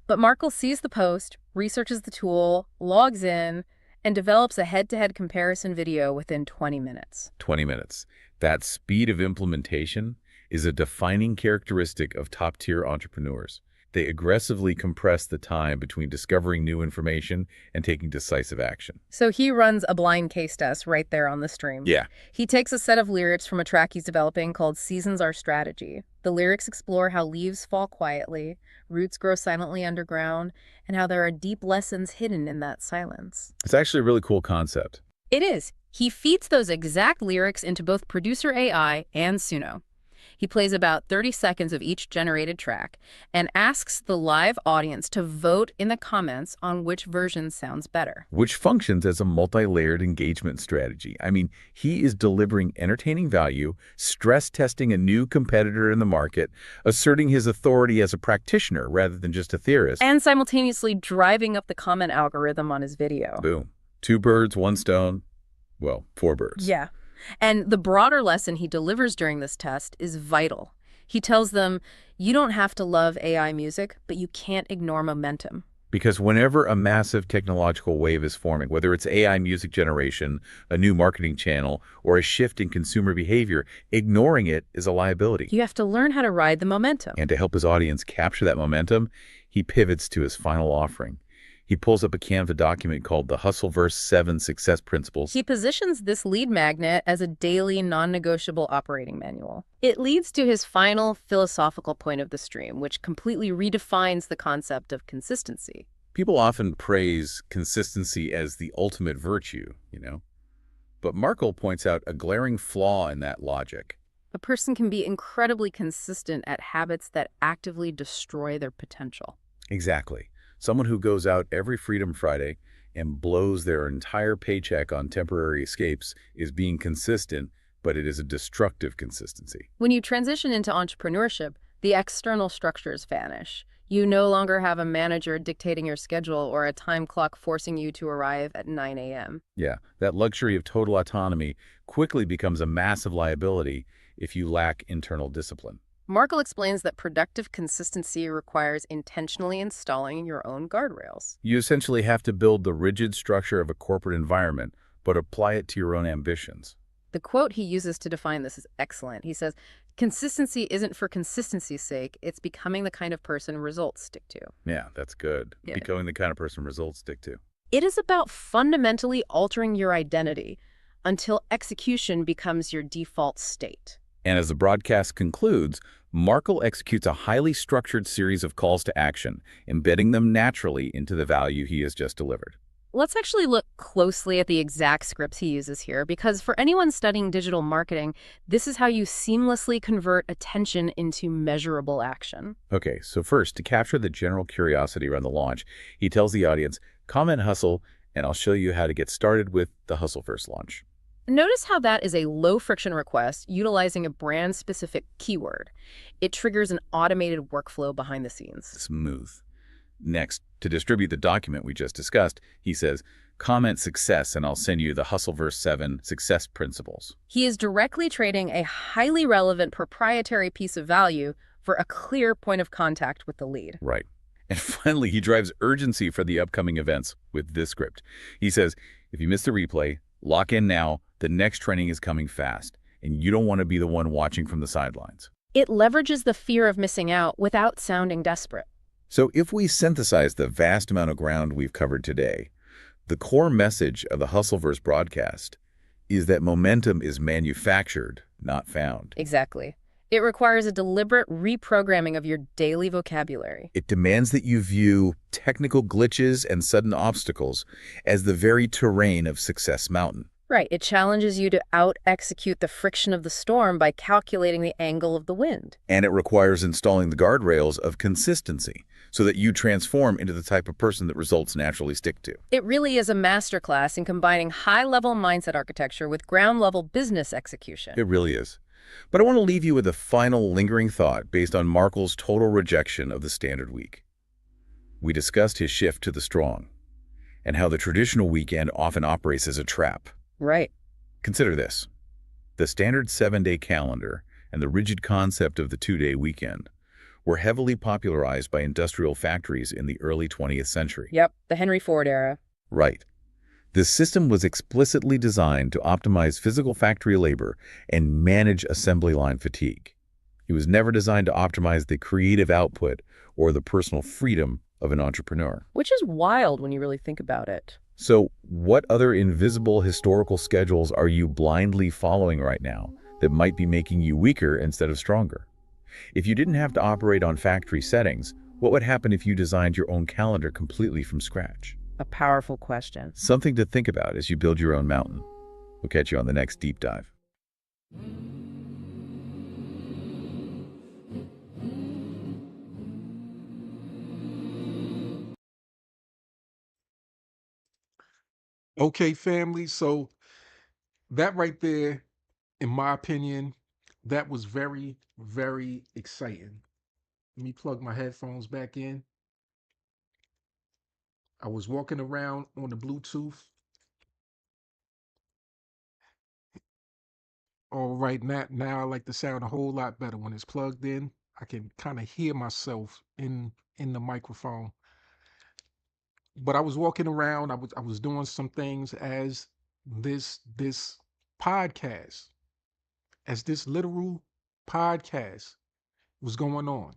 But Markel sees the post, researches the tool, logs in, and develops a head-to-head comparison video within 20 minutes. 20 minutes. That speed of implementation is a defining characteristic of top-tier entrepreneurs. They aggressively compress the time between discovering new information and taking decisive action. So he runs a blind case test right there on the stream. Yeah. He takes a set of lyrics from a track he's developing called Seasons Are Strategy. The lyrics explore how leaves fall quietly, roots grow silently underground, and how there are deep lessons hidden in that silence. It's actually a really cool concept. It is. He feeds those exact lyrics into both Producer AI and Suno. He plays about 30 seconds of each generated track and asks the live audience to vote in the comments on which version sounds better. Which functions as a multi-layered engagement strategy. I mean, he is delivering entertaining value, stress testing a new competitor in the market, asserting his authority as a practitioner rather than just a theorist. And simultaneously driving up the comment algorithm on his video. Boom. 2 birds, 1 stone. Well, 4 birds. Yeah. And the broader lesson he delivers during this test is vital. He tells them, you don't have to love AI music, but you can't ignore momentum. Because whenever a massive technological wave is forming, whether it's AI music generation, a new marketing channel, or a shift in consumer behavior, ignoring it is a liability. You have to learn how to ride the momentum. And to help his audience capture that momentum, he pivots to his final offering. He pulls up a Canva document called the Hustleverse 7 Success Principles. He positions this lead magnet as a daily, non-negotiable operating manual. It leads to his final philosophical point of the stream, which completely redefines the concept of consistency. People often praise consistency as the ultimate virtue, But Markel points out a glaring flaw in that logic. A person can be incredibly consistent at habits that actively destroy their potential. Exactly. Someone who goes out every Freedom Friday and blows their entire paycheck on temporary escapes is being consistent, but it is a destructive consistency. When you transition into entrepreneurship, the external structures vanish. You no longer have a manager dictating your schedule or a time clock forcing you to arrive at 9 a.m. Yeah, that luxury of total autonomy quickly becomes a massive liability if you lack internal discipline. Markel explains that productive consistency requires intentionally installing your own guardrails. You essentially have to build the rigid structure of a corporate environment, but apply it to your own ambitions. The quote he uses to define this is excellent. He says, consistency isn't for consistency's sake, it's becoming the kind of person results stick to. Yeah, that's good. Yeah. Becoming the kind of person results stick to. It is about fundamentally altering your identity until execution becomes your default state. And as the broadcast concludes, Markel executes a highly structured series of calls to action, embedding them naturally into the value he has just delivered. Let's actually look closely at the exact scripts he uses here, because for anyone studying digital marketing, this is how you seamlessly convert attention into measurable action. Okay, so first, to capture the general curiosity around the launch, he tells the audience, comment hustle, and I'll show you how to get started with the Hustleverse launch. Notice how that is a low-friction request utilizing a brand-specific keyword. It triggers an automated workflow behind the scenes. Smooth. Next, to distribute the document we just discussed, he says, comment success and I'll send you the Hustleverse 7 Success Principles. He is directly trading a highly relevant proprietary piece of value for a clear point of contact with the lead. Right. And finally, he drives urgency for the upcoming events with this script. He says, if you missed the replay, lock in now. The next training is coming fast. and you don't want to be the one watching from the sidelines. It leverages the fear of missing out without sounding desperate. So if we synthesize the vast amount of ground we've covered today, the core message of the Hustleverse broadcast is that momentum is manufactured, not found. Exactly. It requires a deliberate reprogramming of your daily vocabulary. It demands that you view technical glitches and sudden obstacles as the very terrain of Success Mountain. Right. It challenges you to out-execute the friction of the storm by calculating the angle of the wind. And it requires installing the guardrails of consistency so that you transform into the type of person that results naturally stick to. It really is a masterclass in combining high-level mindset architecture with ground-level business execution. It really is. But I want to leave you with a final lingering thought based on Markel's total rejection of the standard week. We discussed his shift to the strong and how the traditional weekend often operates as a trap. Right. Consider this. The standard 7-day calendar and the rigid concept of the 2-day weekend were heavily popularized by industrial factories in the early 20th century. Yep, the Henry Ford era. Right. This system was explicitly designed to optimize physical factory labor and manage assembly line fatigue. It was never designed to optimize the creative output or the personal freedom of an entrepreneur. Which is wild when you really think about it. So, what other invisible historical schedules are you blindly following right now that might be making you weaker instead of stronger? If you didn't have to operate on factory settings, what would happen if you designed your own calendar completely from scratch? A powerful question. Something to think about as you build your own mountain. We'll catch you on the next deep dive. Okay, family. So that right there, in my opinion, that was very, very exciting. Let me plug my headphones back in. I was walking around on the Bluetooth. All right, now I like the sound a whole lot better when it's plugged in. I can kind of hear myself in the microphone. But I was walking around. I was doing some things as this podcast, as this literal podcast was going on.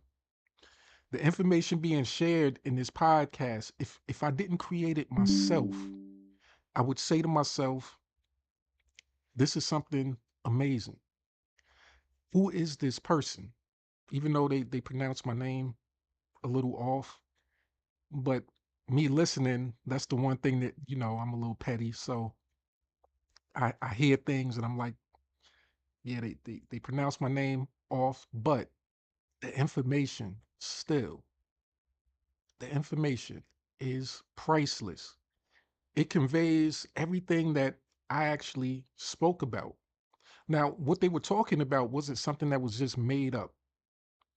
The information being shared in this podcast, if I didn't create it myself, I would say to myself, this is something amazing. Who is this person? Even though they pronounce my name a little off, but me listening, that's the one thing that, I'm a little petty. So I hear things and I'm like, yeah, they pronounce my name off, but the information still, the information is priceless. It conveys everything that I actually spoke about. Now, what they were talking about wasn't something that was just made up.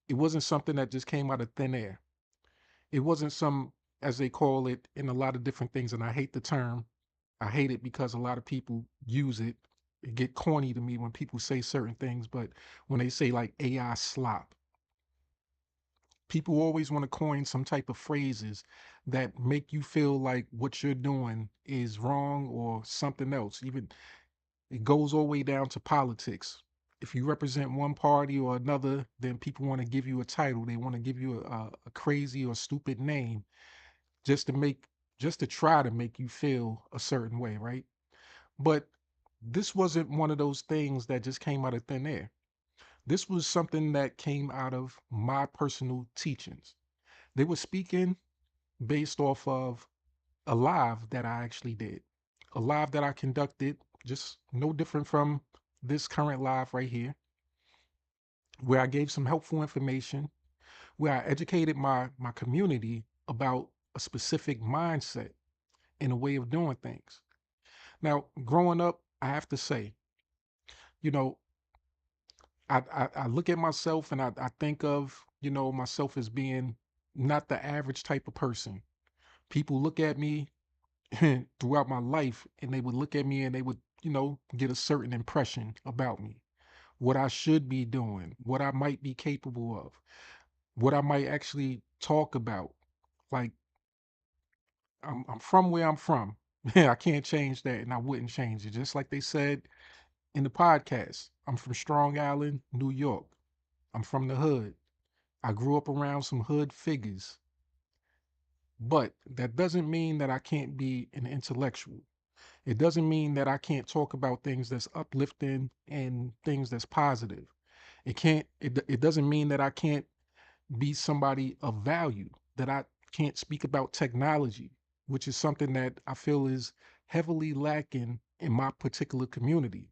It wasn't something that just came out of thin air. It wasn't some, as they call it in a lot of different things, and I hate the term. I hate it because a lot of people use it. It get corny to me when people say certain things, but when they say like AI slop, people always want to coin some type of phrases that make you feel like what you're doing is wrong or something else. Even it goes all the way down to politics. If you represent one party or another, then people want to give you a title. They want to give you a crazy or stupid name just to make, just to try to make you feel a certain way, right? But this wasn't one of those things that just came out of thin air. This was something that came out of my personal teachings. They were speaking based off of a live that I actually did, a live that I conducted, just no different from this current live right here, where I gave some helpful information, where I educated my community about a specific mindset and a way of doing things. Now, growing up, I have to say, you know, I look at myself and I think of, myself as being not the average type of person. People look at me throughout my life and they would look at me and they would, get a certain impression about me, what I should be doing, what I might be capable of, what I might actually talk about. Like I'm from where I'm from. I can't change that and I wouldn't change it. Just like they said, in the podcast. I'm from Strong Island, New York. I'm from the hood. I grew up around some hood figures. But that doesn't mean that I can't be an intellectual. It doesn't mean that I can't talk about things that's uplifting and things that's positive. It doesn't mean that I can't be somebody of value, that I can't speak about technology, which is something that I feel is heavily lacking in my particular community.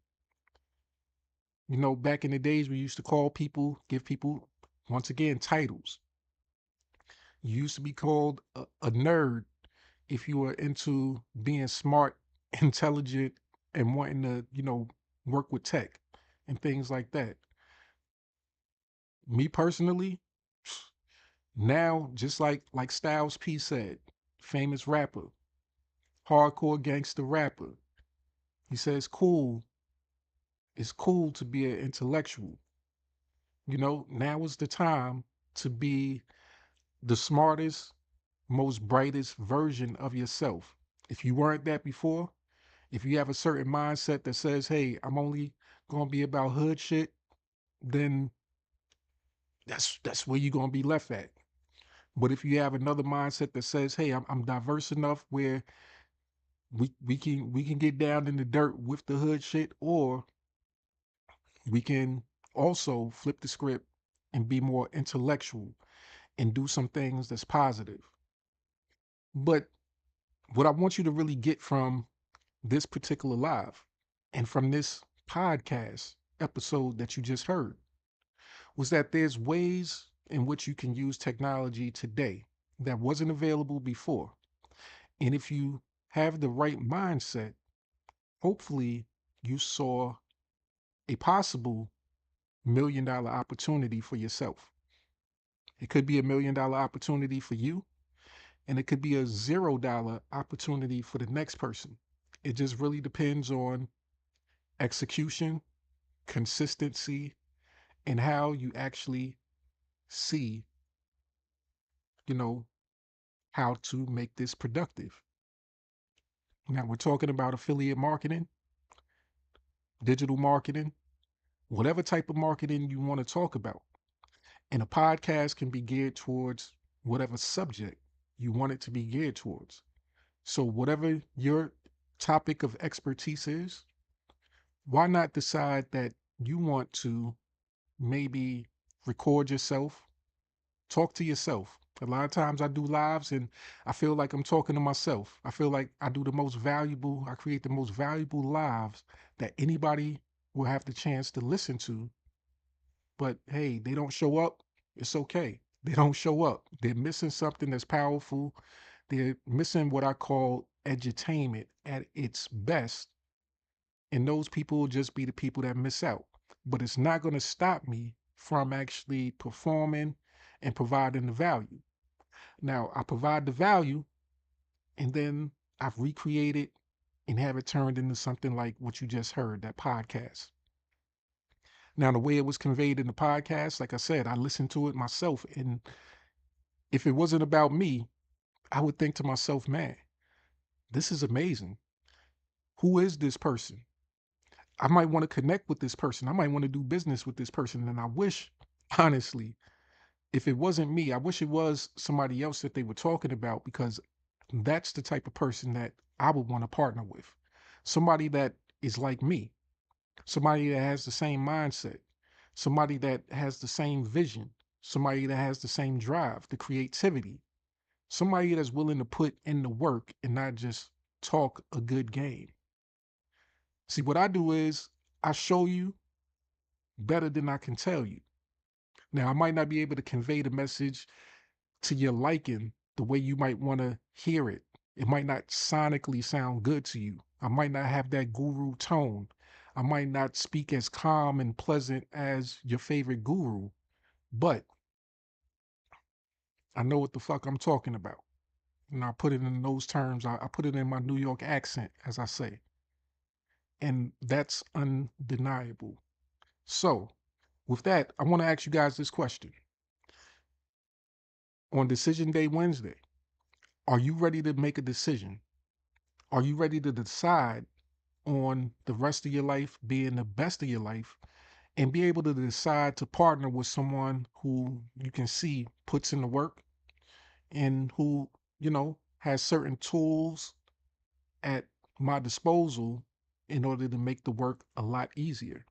You know, back in the days, we used to call people, give people, once again, titles. You used to be called a nerd if you were into being smart, intelligent, and wanting to, work with tech and things like that. Me personally, now, just like Styles P said, famous rapper, hardcore gangster rapper, he says, cool, it's cool to be an intellectual. You know, now is the time to be the smartest, most brightest version of yourself. If you weren't that before, if you have a certain mindset that says, hey, I'm only gonna be about hood shit, then that's where you're gonna be left at. But if you have another mindset that says, hey, I'm diverse enough where we can get down in the dirt with the hood shit, or we can also flip the script and be more intellectual and do some things that's positive. But what I want you to really get from this particular live and from this podcast episode that you just heard was that there's ways in which you can use technology today that wasn't available before. And if you have the right mindset, hopefully you saw a possible $1 million opportunity for yourself. It could be $1 million opportunity for you, and it could be a $0 opportunity for the next person. It just really depends on execution, consistency, and how you actually see, you know, how to make this productive. Now, we're talking about affiliate marketing, digital marketing, whatever type of marketing you want to talk about. And a podcast can be geared towards whatever subject you want it to be geared towards. So, whatever your topic of expertise is, why not decide that you want to maybe record yourself, talk to yourself? A lot of times I do lives and I feel like I'm talking to myself. I feel like I create the most valuable lives that anybody will have the chance to listen to. But hey, they don't show up. It's okay. They don't show up. They're missing something that's powerful. They're missing what I call edutainment at its best. And those people will just be the people that miss out. But it's not going to stop me from actually performing and providing the value. Now, I provide the value and then I've recreated and have it turned into something like what you just heard, that podcast. Now, the way it was conveyed in the podcast, like I said, I listened to it myself. And if it wasn't about me, I would think to myself, man, this is amazing. Who is this person? I might want to connect with this person. I might want to do business with this person. And I wish, honestly, if it wasn't me, I wish it was somebody else that they were talking about, because that's the type of person that I would want to partner with. Somebody that is like me, somebody that has the same mindset, somebody that has the same vision, somebody that has the same drive, the creativity, somebody that's willing to put in the work and not just talk a good game. See, what I do is I show you better than I can tell you. Now, I might not be able to convey the message to your liking the way you might want to hear it. It might not sonically sound good to you. I might not have that guru tone. I might not speak as calm and pleasant as your favorite guru, but I know what the fuck I'm talking about. And I put it in those terms. I put it in my New York accent, as I say. And that's undeniable. So, with that, I want to ask you guys this question. On Decision Day Wednesday, are you ready to make a decision? Are you ready to decide on the rest of your life being the best of your life, and be able to decide to partner with someone who you can see puts in the work and who, has certain tools at my disposal in order to make the work a lot easier.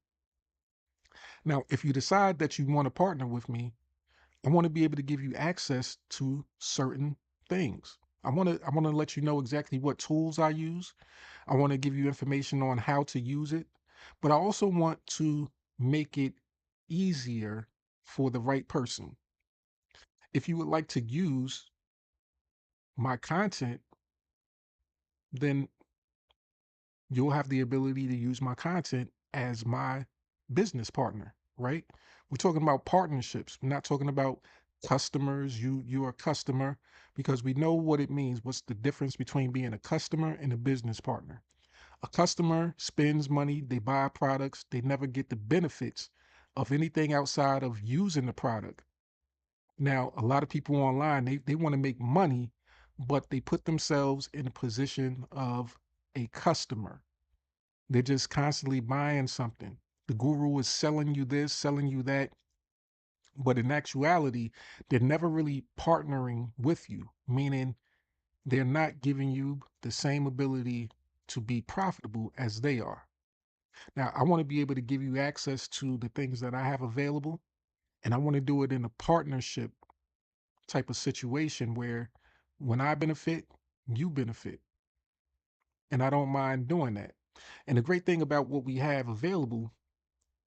Now, if you decide that you want to partner with me, I want to be able to give you access to certain things. I want to let you know exactly what tools I use. I want to give you information on how to use it, but I also want to make it easier for the right person. If you would like to use my content, then you'll have the ability to use my content as my business partner, right? We're talking about partnerships. We're not talking about customers. You're a customer, because we know what it means. What's the difference between being a customer and a business partner? A customer spends money, they buy products, they never get the benefits of anything outside of using the product. Now, a lot of people online, they want to make money, but they put themselves in a position of a customer. They're just constantly buying something. The guru is selling you this, selling you that. But in actuality, they're never really partnering with you, meaning they're not giving you the same ability to be profitable as they are. Now, I want to be able to give you access to the things that I have available, and I want to do it in a partnership type of situation where when I benefit, you benefit. And I don't mind doing that. And the great thing about what we have available,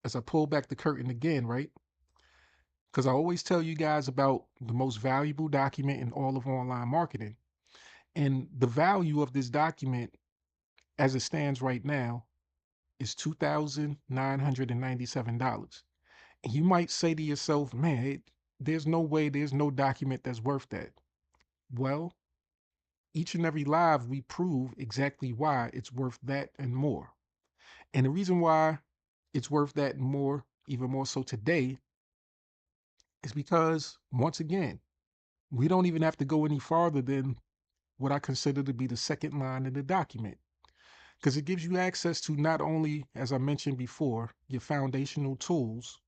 as I pull back the curtain again, right? Because I always tell you guys about the most valuable document in all of online marketing. And the value of this document as it stands right now is $2,997. And you might say to yourself, man, there's no way, there's no document that's worth that. Well, each and every live, we prove exactly why it's worth that and more. And the reason why it's worth that and more, even more so today, is because, once again, we don't even have to go any farther than what I consider to be the second line in the document, because it gives you access to not only, as I mentioned before, your foundational tools,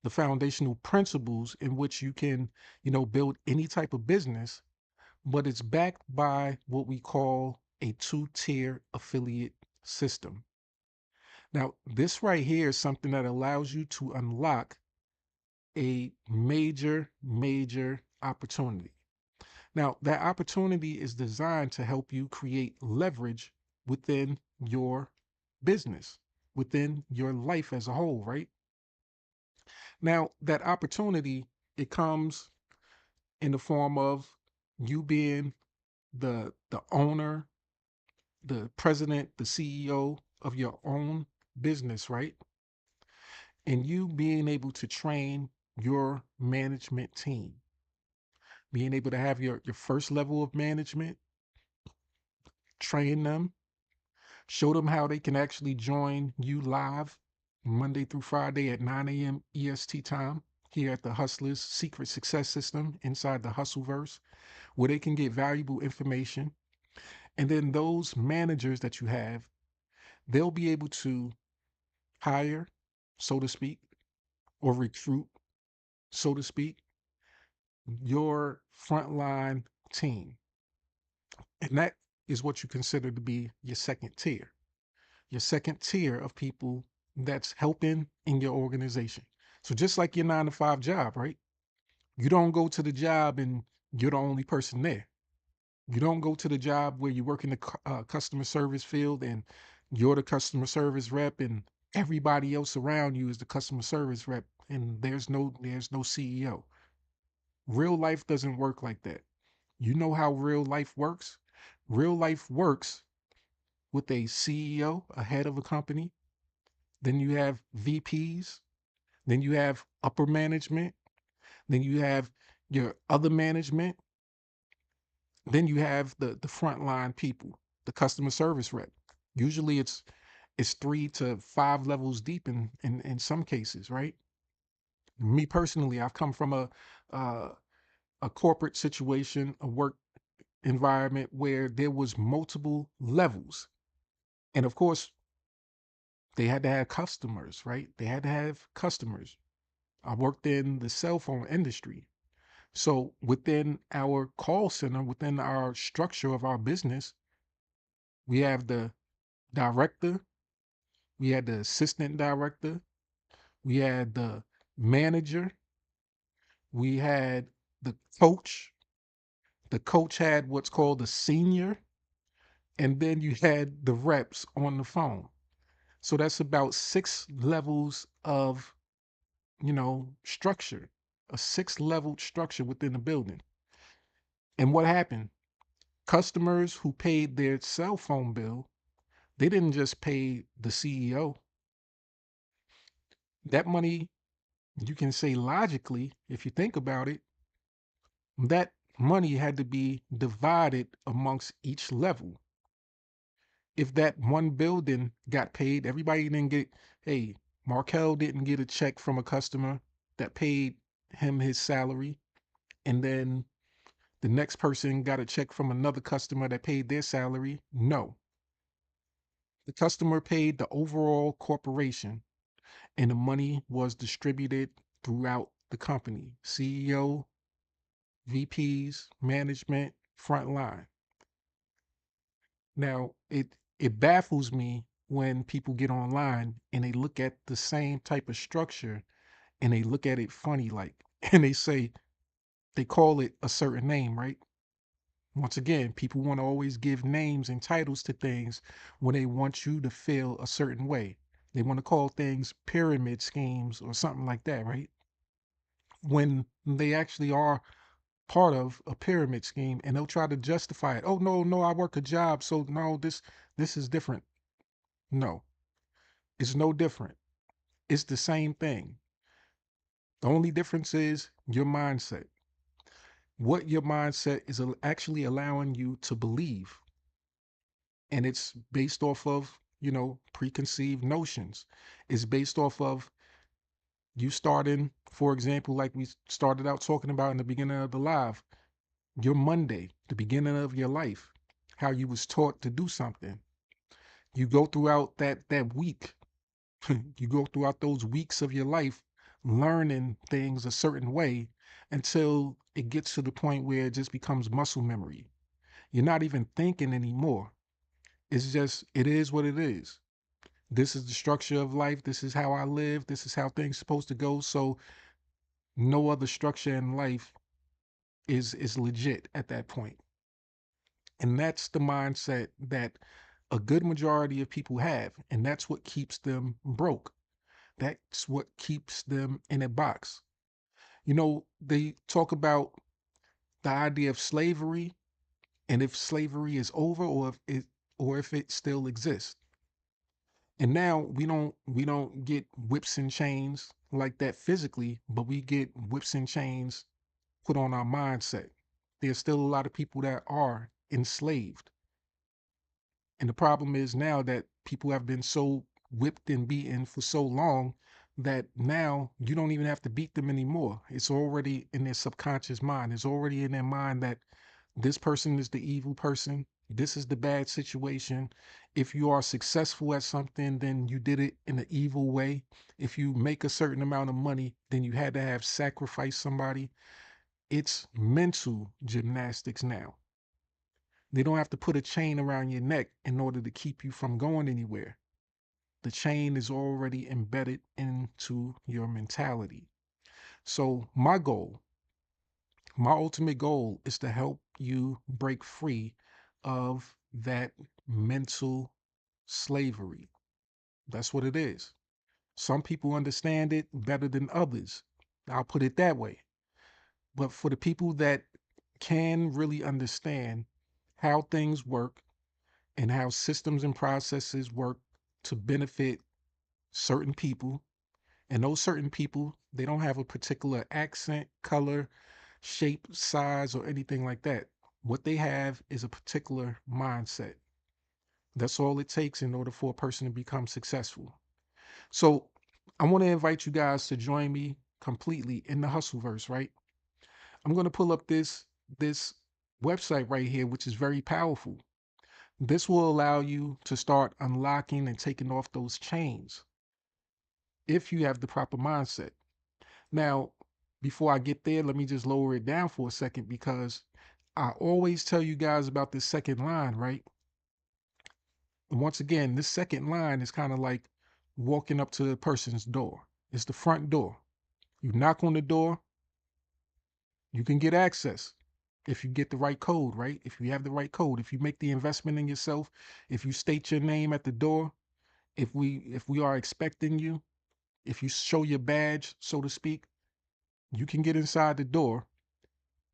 the foundational principles in which you can, build any type of business, but it's backed by what we call a two-tier affiliate system. Now, this right here is something that allows you to unlock a major, major opportunity. Now, that opportunity is designed to help you create leverage within your business, within your life as a whole, right? Now, that opportunity, it comes in the form of you being the owner, the president, the CEO of your own business, right? And you being able to train your management team, being able to have your first level of management, train them, show them how they can actually join you live Monday through Friday at 9 a.m. EST time here at the Hustlers Secret Success System inside the Hustleverse, where they can get valuable information. And then those managers that you have, they'll be able to hire, so to speak, or recruit, so to speak, your frontline team. And that is what you consider to be your second tier. Your second tier of people that's helping in your organization. So just like your 9 to 5 job, right? You don't go to the job and you're the only person there. You don't go to the job where you work in the customer service field and you're the customer service rep and everybody else around you is the customer service rep and there's no CEO. Real life doesn't work like that. You know how real life works? Real life works with a CEO, a head of a company. Then you have VPs. Then you have upper management. Then you have your other management. Then you have the frontline people, the customer service rep. Usually it's 3 to 5 levels deep in some cases, right? Me personally, I've come from uh, a corporate situation, a work environment where there was multiple levels. And of course, They had to have customers, right? They had to have customers. I worked in the cell phone industry. So within our call center, within our structure of our business, we have the director, we had the assistant director, we had the manager, we had the coach. The coach had what's called a senior, and then you had the reps on the phone. So that's about 6 levels of, structure, a 6 level structure within the building. And what happened? Customers who paid their cell phone bill, they didn't just pay the CEO. That money, you can say logically, if you think about it, that money had to be divided amongst each level. If that one building got paid, everybody didn't get, hey, Markel didn't get a check from a customer that paid him his salary. And then the next person got a check from another customer that paid their salary. No. The customer paid the overall corporation, and the money was distributed throughout the company: CEO, VPs, management, frontline. Now, it baffles me when people get online and they look at the same type of structure and they look at it funny like, and they say they call it a certain name, right? Once again, people want to always give names and titles to things when they want you to feel a certain way. They want to call things pyramid schemes or something like that, right? When they actually are part of a pyramid scheme, and they'll try to justify it. Oh, no, no, I work a job, so no, this is different. No, it's no different. It's the same thing. The only difference is your mindset. What your mindset is actually allowing you to believe. And it's based off of, preconceived notions. It's based off of you starting, for example, like we started out talking about in the beginning of the live, your Monday, the beginning of your life, how you was taught to do something. You go throughout that week, you go throughout those weeks of your life learning things a certain way until it gets to the point where it just becomes muscle memory. You're not even thinking anymore. It's just, it is what it is. This is the structure of life. This is how I live. This is how things supposed to go. So no other structure in life is legit at that point. And that's the mindset that a good majority of people have. And that's what keeps them broke. That's what keeps them in a box. They talk about the idea of slavery and if slavery is over or if it still exists. And now we don't get whips and chains like that physically, but we get whips and chains put on our mindset. There's still a lot of people that are enslaved. And the problem is now that people have been so whipped and beaten for so long that now you don't even have to beat them anymore. It's already in their subconscious mind. It's already in their mind that this person is the evil person. This is the bad situation. If you are successful at something, then you did it in an evil way. If you make a certain amount of money, then you had to have sacrificed somebody. It's mental gymnastics now. They don't have to put a chain around your neck in order to keep you from going anywhere. The chain is already embedded into your mentality. So my ultimate goal is to help you break free of that mental slavery. That's what it is. Some people understand it better than others. I'll put it that way. But for the people that can really understand how things work and how systems and processes work to benefit certain people, and those certain people, they don't have a particular accent, color, shape, size, or anything like that. What they have is a particular mindset. That's all it takes in order for a person to become successful. So I want to invite you guys to join me completely in the Hustleverse, right? I'm going to pull up this website right here, which is very powerful. This will allow you to start unlocking and taking off those chains if you have the proper mindset. Now, before I get there, let me just lower it down for a second, because I always tell you guys about this second line, right? And once again, this second line is kind of like walking up to the person's door. It's the front door. You knock on the door, you can get access if you get the right code, right? If you have the right code, if you make the investment in yourself, if you state your name at the door, if we are expecting you, if you show your badge, so to speak, you can get inside the door.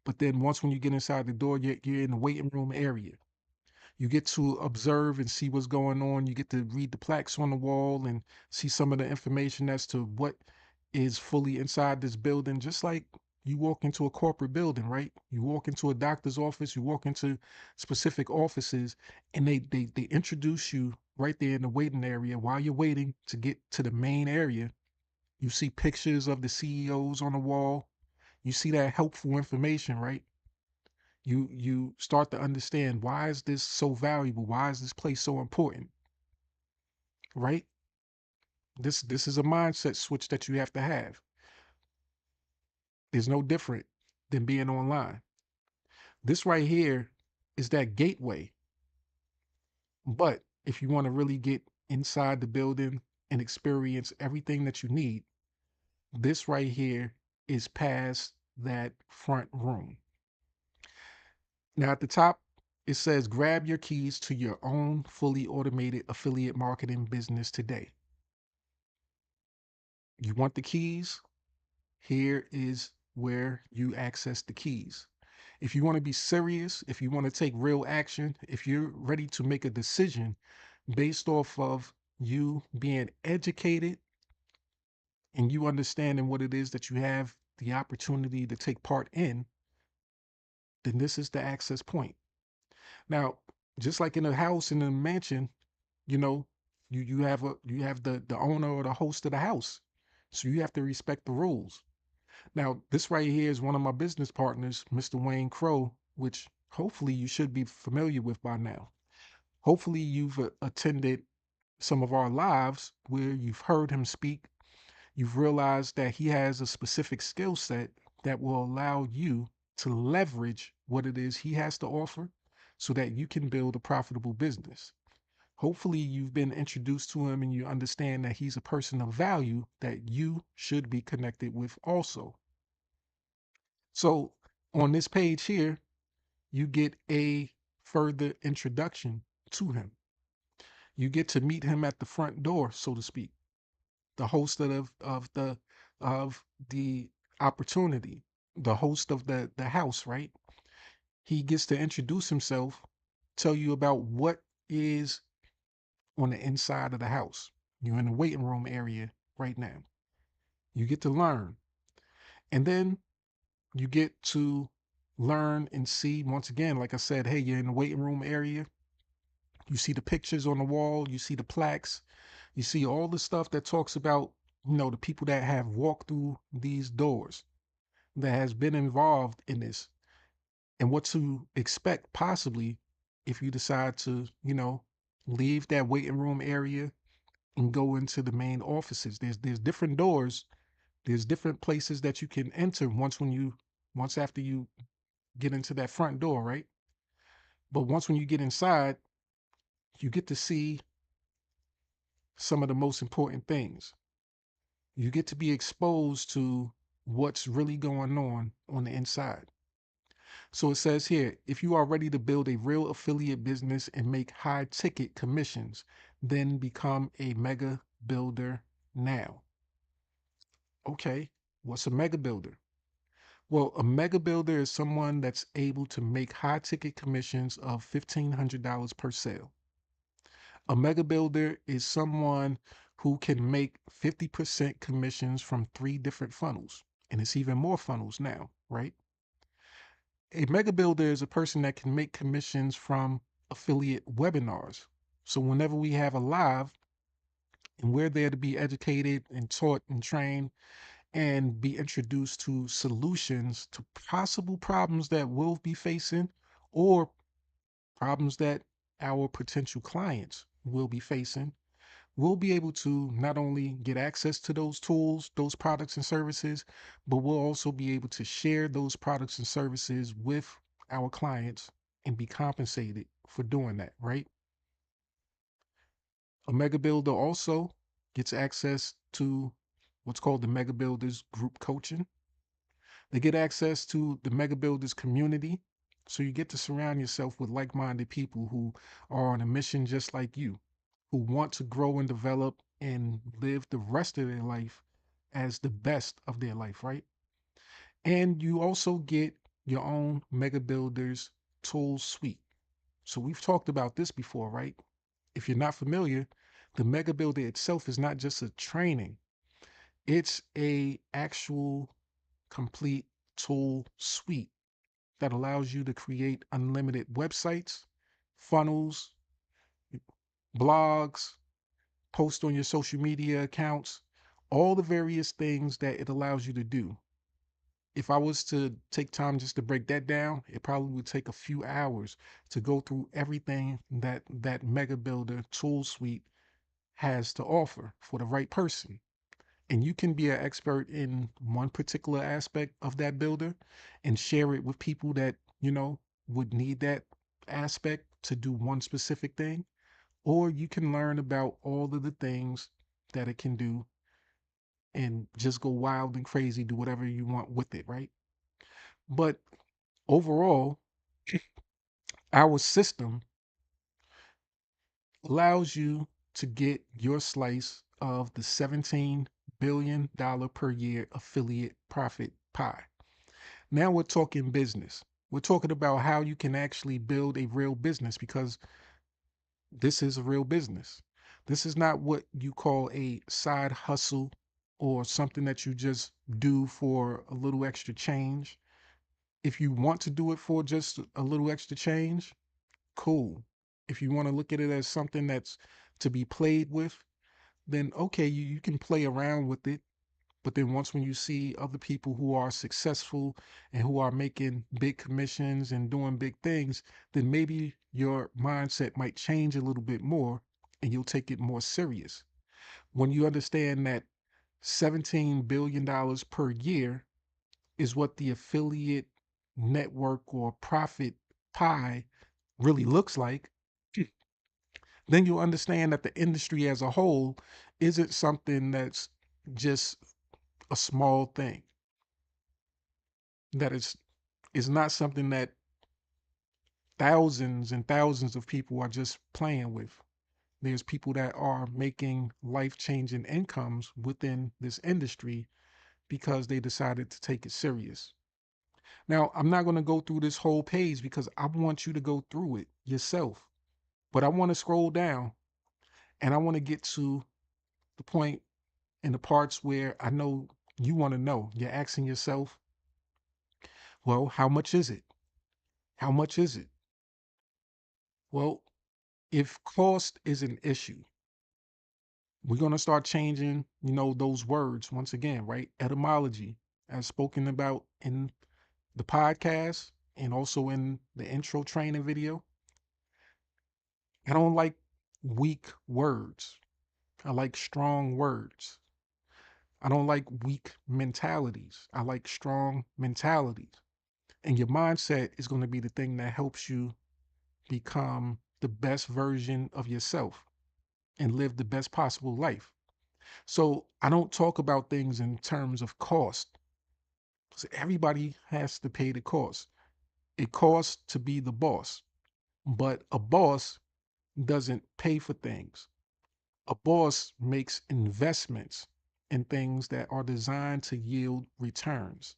But then once when you get inside the door, you're in the waiting room area. You get to observe and see what's going on. You get to read the plaques on the wall and see some of the information as to what is fully inside this building. Just like you walk into a corporate building, right? You walk into a doctor's office, you walk into specific offices, and they introduce you right there in the waiting area. While you're waiting to get to the main area, you see pictures of the CEOs on the wall. You see that helpful information, right? You start to understand, why is this so valuable? Why is this place so important? Right? This is a mindset switch that you have to have. There's no different than being online. This right here is that gateway. But if you want to really get inside the building and experience everything that you need, this right here is past that front room. Now at the top, it says grab your keys to your own fully automated affiliate marketing business today. You want the keys? Here is where you access the keys. If you want to be serious, if you want to take real action, if you're ready to make a decision based off of you being educated and you understanding what it is that you have the opportunity to take part in, then this is the access point. Now, just like in a house, in a mansion, you know, you have the owner or the host of the house. So you have to respect the rules. Now, this right here is one of my business partners, Mr. Wayne Crow, which hopefully you should be familiar with by now. Hopefully you've attended some of our lives where you've heard him speak. You've realized that he has a specific skill set that will allow you to leverage what it is he has to offer so that you can build a profitable business. Hopefully you've been introduced to him and you understand that he's a person of value that you should be connected with also. So on this page here, you get a further introduction to him. You get to meet him at the front door, so to speak, the host of the opportunity, the host of the house, right? He gets to introduce himself, tell you about what is on the inside of the house. You're in the waiting room area right now. You get to learn. And then you get to learn and see, once again, like I said, hey, you're in the waiting room area. You see the pictures on the wall, you see the plaques, you see all the stuff that talks about, the people that have walked through these doors, that has been involved in this, and what to expect possibly if you decide to, leave that waiting room area and go into the main offices. There's different doors, there's different places that you can enter once after you get into that front door, right? But once when you get inside, you get to see some of the most important things. You get to be exposed to what's really going on the inside. So it says here, if you are ready to build a real affiliate business and make high ticket commissions, then become a mega builder now. Okay, what's a mega builder? Well, a mega builder is someone that's able to make high ticket commissions of $1,500 per sale. A mega builder is someone who can make 50% commissions from 3 different funnels. And it's even more funnels now, right? A mega builder is a person that can make commissions from affiliate webinars. So whenever we have a live and we're there to be educated and taught and trained and be introduced to solutions to possible problems that we'll be facing, or problems that our potential clients will be facing, we'll be able to not only get access to those tools, those products and services, but we'll also be able to share those products and services with our clients and be compensated for doing that, right? A mega builder also gets access to what's called the mega builders group coaching. They get access to the mega builders community. So you get to surround yourself with like-minded people who are on a mission just like you, who want to grow and develop and live the rest of their life as the best of their life, right? And you also get your own mega builders tool suite. So we've talked about this before, right? If you're not familiar, the mega builder itself is not just a training. It's a actual complete tool suite that allows you to create unlimited websites, funnels, blogs, post on your social media accounts, all the various things that it allows you to do. If I was to take time just to break that down, it probably would take a few hours to go through everything that that mega builder tool suite has to offer for the right person. And you can be an expert in one particular aspect of that builder and share it with people that, would need that aspect to do one specific thing. Or you can learn about all of the things that it can do and just go wild and crazy, do whatever you want with it, right? But overall, our system allows you to get your slice of the $17 billion per year affiliate profit pie. Now we're talking business. We're talking about how you can actually build a real business, because this is a real business. This is not what you call a side hustle or something that you just do for a little extra change. If you want to do it for just a little extra change, cool. If you want to look at it as something that's to be played with, then okay, you can play around with it. But then once when you see other people who are successful and who are making big commissions and doing big things, then maybe your mindset might change a little bit more and you'll take it more serious. When you understand that $17 billion per year is what the affiliate network or profit pie really looks like, then you'll understand that the industry as a whole isn't something that's just a small thing. That is not something that thousands and thousands of people are just playing with. There's people that are making life-changing incomes within this industry because they decided to take it serious. Now, I'm not going to go through this whole page because I want you to go through it yourself. But I want to scroll down and I want to get to the point in the parts where I know you want to know. You're asking yourself, well, how much is it? How much is it? Well, if cost is an issue, we're going to start changing, those words once again, right? Etymology, as spoken about in the podcast and also in the intro training video. I don't like weak words. I like strong words. I don't like weak mentalities. I like strong mentalities. And your mindset is going to be the thing that helps you become the best version of yourself and live the best possible life. So I don't talk about things in terms of cost. So everybody has to pay the cost. It costs to be the boss, but a boss doesn't pay for things. A boss makes investments in things that are designed to yield returns.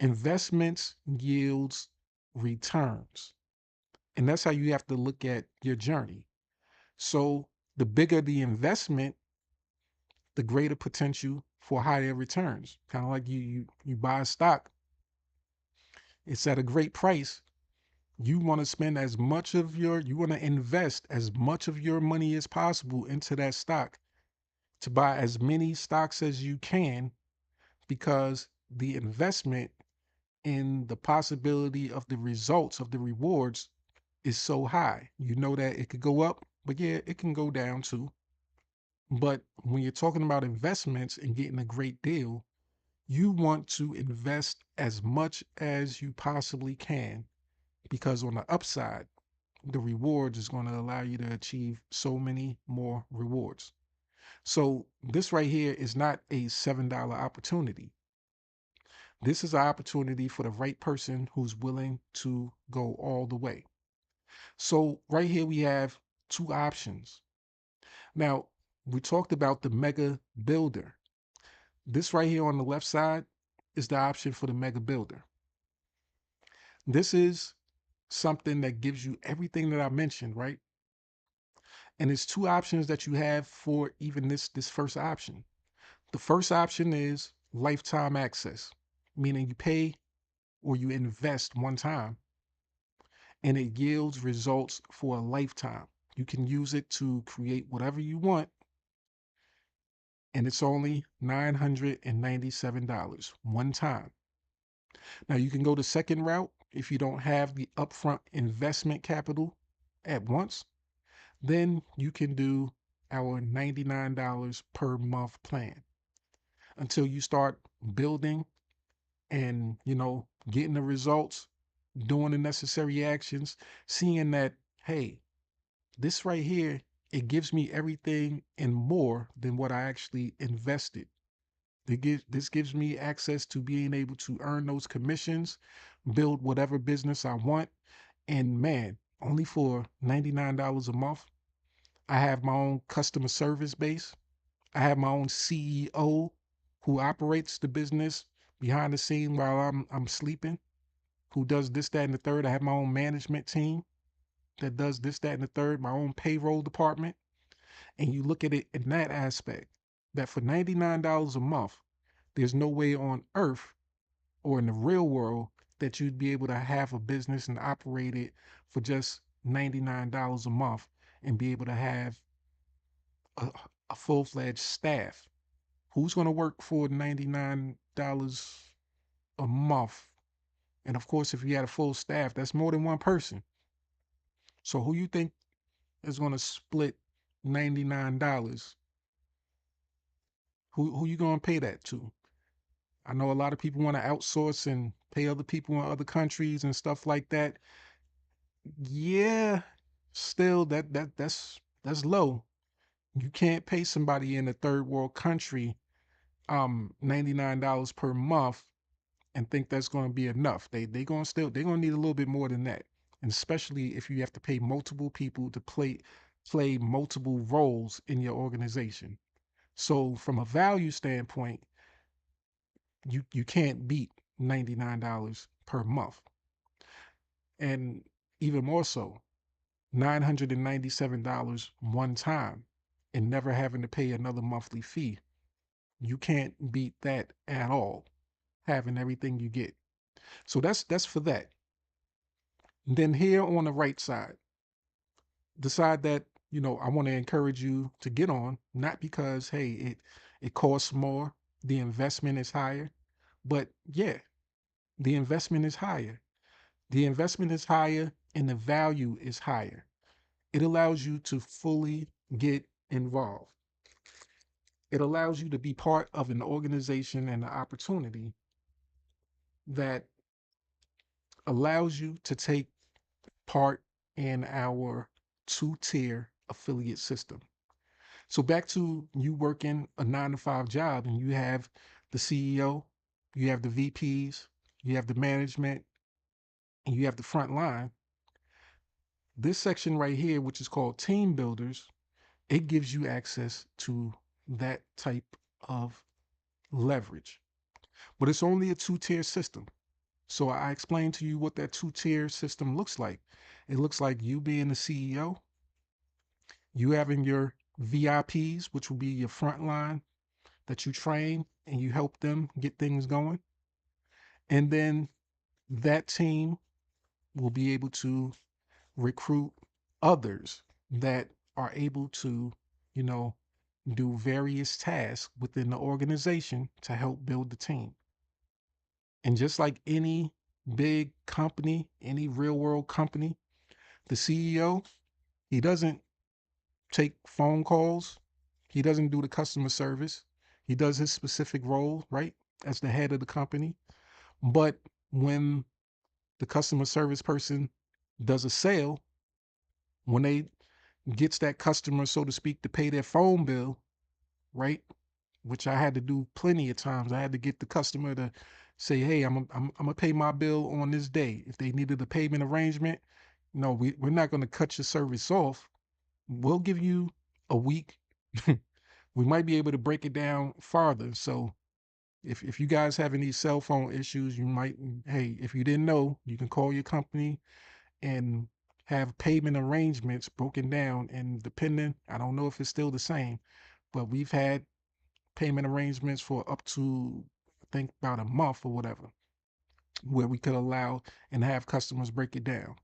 Investments yields returns. And that's how you have to look at your journey. So the bigger the investment, the greater potential for higher returns. Kind of like you buy a stock, it's at a great price. You want to spend you want to invest as much of your money as possible into that stock to buy as many stocks as you can, because the investment in the possibility of the results of the rewards is so high. You know that it could go up, but yeah, it can go down too. But when you're talking about investments and getting a great deal, you want to invest as much as you possibly can, because on the upside, the rewards is going to allow you to achieve so many more rewards. So this right here is not a $7 opportunity. This is an opportunity for the right person who's willing to go all the way. So right here we have two options. Now, we talked about the mega builder. This right here on the left side is the option for the mega builder. This is something that gives you everything that I mentioned, right? And there's two options that you have for even this first option. The first option is lifetime access, meaning you pay or you invest one time and it yields results for a lifetime. You can use it to create whatever you want, and it's only $997 one time. Now you can go the second route if you don't have the upfront investment capital at once. Then you can do our $99 per month plan until you start building and, getting the results, doing the necessary actions, seeing that, hey, this right here, it gives me everything and more than what I actually invested. This gives me access to being able to earn those commissions, build whatever business I want. And man, only for $99 a month, I have my own customer service base. I have my own CEO who operates the business behind the scene while I'm sleeping, who does this, that, and the third. I have my own management team that does this, that, and the third, my own payroll department. And you look at it in that aspect, that for $99 a month, there's no way on earth or in the real world that you'd be able to have a business and operate it for just $99 a month and be able to have a, a full-fledged staff. Who's going to work for $99 a month? And of course, if you had a full staff, that's more than one person. So who you think is going to split $99? Who you going to pay that to? I know a lot of people want to outsource and pay other people in other countries and stuff like that. Yeah, still that's low. You can't pay somebody in a third world country $99 per month and think that's going to be enough. They're going to need a little bit more than that. And especially if you have to pay multiple people to play multiple roles in your organization. So from a value standpoint, you can't beat $99 per month. And even more so, $997 one time and never having to pay another monthly fee. You can't beat that at all, having everything you get. So that's for that. And then here on the right side, the side that, I want to encourage you to get on, not because, hey, it costs more, the investment is higher, but yeah, the investment is higher. The investment is higher and the value is higher. It allows you to fully get involved. It allows you to be part of an organization and an opportunity that allows you to take part in our two-tier affiliate system. So back to you working a 9 to 5 job and you have the CEO, you have the VPs, you have the management, and you have the front line. This section right here, which is called team builders, it gives you access to that type of leverage. But it's only a two-tier system. So I explained to you what that two-tier system looks like. It looks like you being the CEO, you having your VIPs, which will be your front line that you train and you help them get things going. And then that team will be able to recruit others that are able to, you know, do various tasks within the organization to help build the team. And just like any big company, any real world company, The CEO, he doesn't take phone calls. He doesn't do the customer service. He does his specific role, right, as the head of the company. But when the customer service person does a sale, when they gets that customer, so to speak, to pay their phone bill, right, which I had to do plenty of times. I had to get the customer to say, "Hey, I'm gonna pay my bill on this day." If they needed a payment arrangement, no, we're not going to cut your service off. We'll give you a week. We might be able to break it down farther. So if you guys have any cell phone issues, you might, hey, if you didn't know, you can call your company and have payment arrangements broken down. And depending, I don't know if it's still the same, but we've had payment arrangements for up to, I think, about a month or whatever, where we could allow and have customers break it down.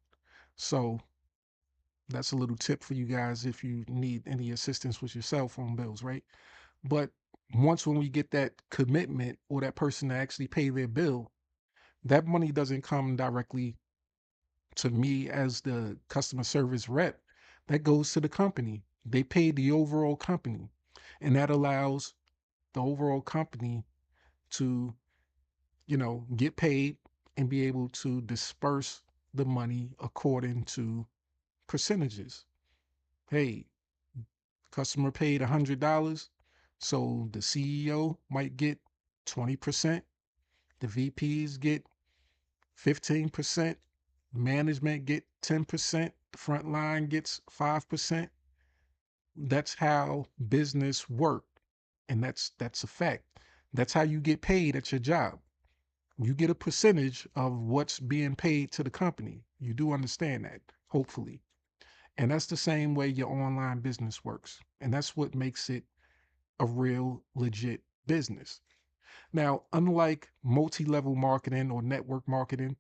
So that's a little tip for you guys if you need any assistance with your cell phone bills, right? But once when we get that commitment or that person to actually pay their bill, that money doesn't come directly to me as the customer service rep. That goes to the company. They pay the overall company. And that allows the overall company to, get paid and be able to disperse the money according to percentages. Hey, customer paid $100, so the CEO might get 20%, the VPs get 15%, management get 10%, the front line gets 5%. That's how business work, and that's a fact. That's how you get paid at your job. You get a percentage of what's being paid to the company. You do understand that, hopefully. And that's the same way your online business works. And that's what makes it a real legit business. Now, unlike multi-level marketing or network marketing,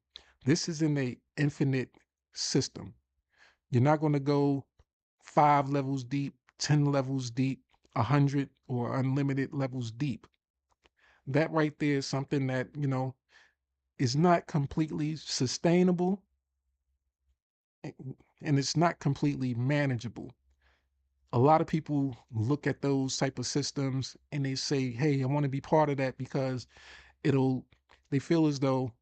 this is in a infinite system. You're not going to go 5 levels deep, 10 levels deep, 100 or unlimited levels deep. That right there is something that, is not completely sustainable, and it's not completely manageable. A lot of people look at those type of systems and they say, "Hey, I want to be part of that because it'll," they feel as though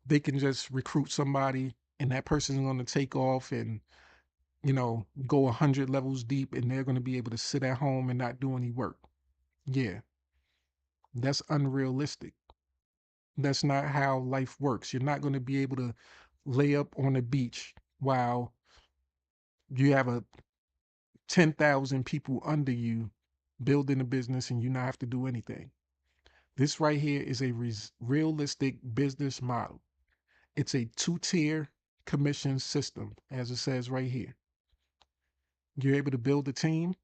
they can just recruit somebody and that person's going to take off and, go 100 levels deep, and they're going to be able to sit at home and not do any work. Yeah, that's unrealistic. That's not how life works. You're not going to be able to lay up on the beach while you have a 10,000 people under you building a business and you not have to do anything. This right here is a realistic business model. It's a two-tier commission system, as it says right here. You're able to build a team,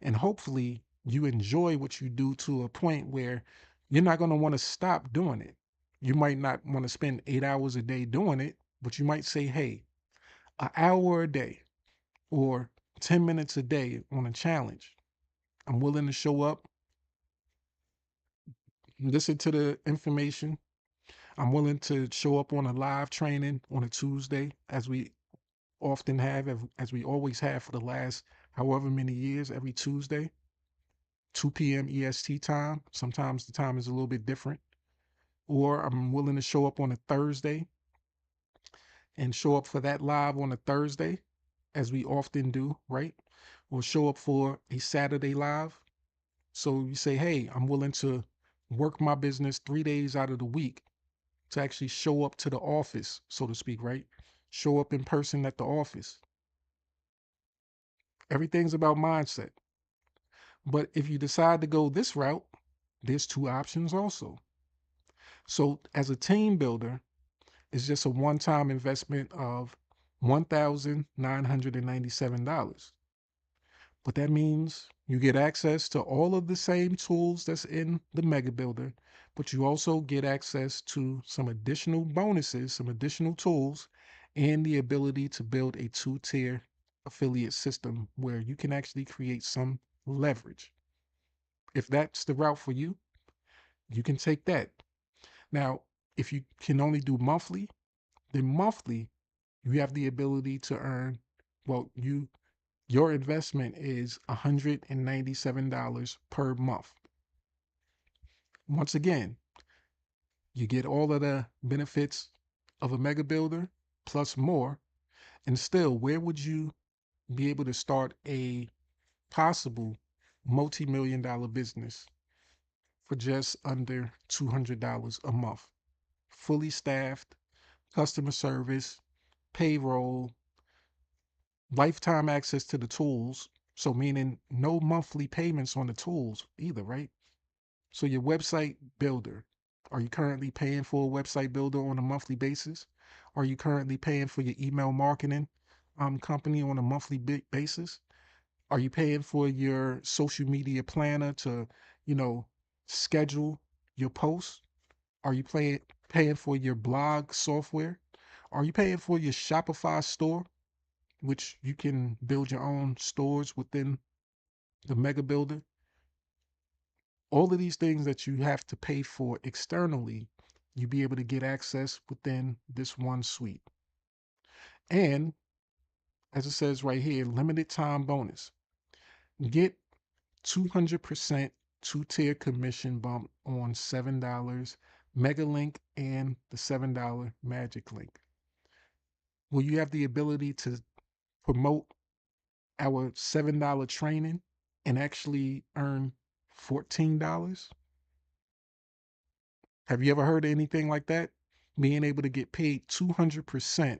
and hopefully you enjoy what you do to a point where you're not going to want to stop doing it. You might not want to spend 8 hours a day doing it, but you might say, "Hey, an hour a day or 10 minutes a day on a challenge. I'm willing to show up, listen to the information. I'm willing to show up on a live training on a Tuesday, as we often have, as we always have for the last however many years, every Tuesday, 2 p.m. EST time. Sometimes the time is a little bit different. Or I'm willing to show up on a Thursday and show up for that live on a Thursday, as we often do, right? Or show up for a Saturday live. So you say, "Hey, I'm willing to work my business 3 days out of the week to actually show up to the office, so to speak, right? Show up in person at the office." Everything's about mindset. But if you decide to go this route, there's two options also. So as a team builder, it's just a one-time investment of $1,997. But that means you get access to all of the same tools that's in the Mega Builder, but you also get access to some additional bonuses, some additional tools, and the ability to build a two-tier affiliate system where you can actually create some leverage. If that's the route for you, you can take that. Now, if you can only do monthly, then monthly You have the ability to earn, well, your investment is $197 per month. Once again, you get all of the benefits of a mega builder plus more. And still, where would you be able to start a possible multi-million dollar business for just under $200 a month? Fully staffed, customer service, payroll, lifetime access to the tools. So meaning no monthly payments on the tools either, right? So your website builder, are you currently paying for a website builder on a monthly basis? Are you currently paying for your email marketing company on a monthly basis? Are you paying for your social media planner to, you know, schedule your posts? Are you paying for your blog software? Are you paying for your Shopify store, which you can build your own stores within the mega builder? All of these things that you have to pay for externally, you be able to get access within this one suite. And as it says right here, limited time bonus. Get 200% two-tier commission bump on $7 Mega Link and the $7 Magic Link. Will you have the ability to promote our $7 training and actually earn $14? Have you ever heard of anything like that? Being able to get paid 200%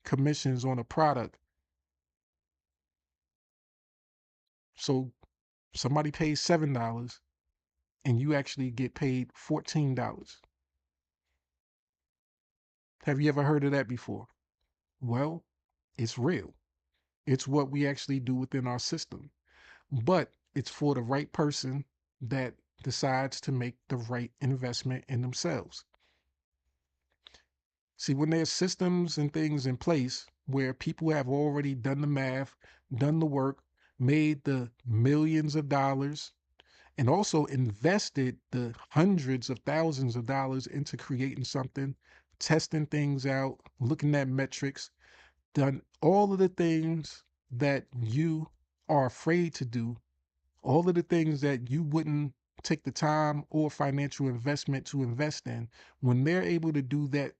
commissions on a product. So somebody pays $7 and you actually get paid $14. Have you ever heard of that before? Well, it's real. It's what we actually do within our system. But it's for the right person that decides to make the right investment in themselves. See, when there's systems and things in place where people have already done the math, done the work, made the millions of dollars, and also invested the hundreds of thousands of dollars into creating something, testing things out, looking at metrics, done all of the things that you are afraid to do, all of the things that you wouldn't take the time or financial investment to invest in, when they're able to do that,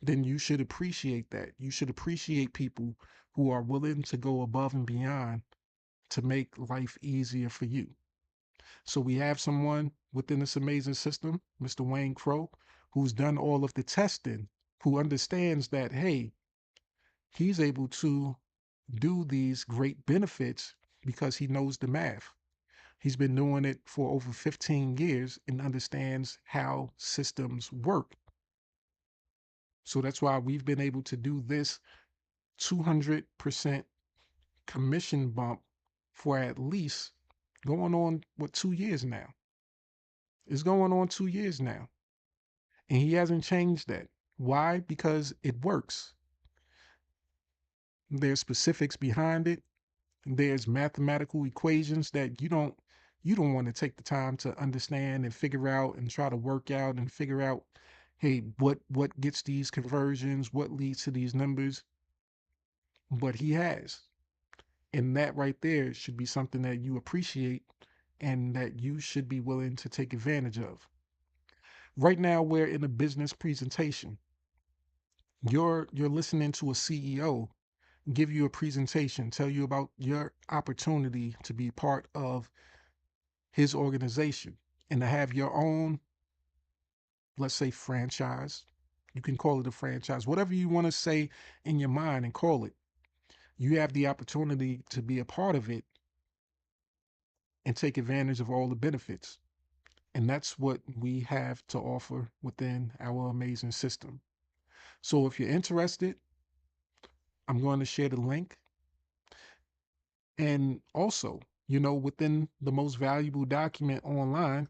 then you should appreciate that. You should appreciate people who are willing to go above and beyond to make life easier for you. So we have someone within this amazing system, Mr. Wayne Crow, who's done all of the testing, who understands that, hey, he's able to do these great benefits because he knows the math. He's been doing it for over 15 years and understands how systems work. So that's why we've been able to do this 200% commission bump for at least going on, 2 years now. It's going on 2 years now. And he hasn't changed that. Why? Because it works. There's specifics behind it. There's mathematical equations that you don't want to take the time to understand and figure out and try to work out and figure out, hey, what gets these conversions, what leads to these numbers. But he has. And that right there should be something that you appreciate and that you should be willing to take advantage of. Right now, we're in a business presentation. You're listening to a CEO give you a presentation, tell you about your opportunity to be part of his organization and to have your own, let's say, franchise. You can call it a franchise, whatever you want to say in your mind and call it. You have the opportunity to be a part of it and take advantage of all the benefits. And that's what we have to offer within our amazing system. So if you're interested, I'm going to share the link. And also, within the most valuable document online,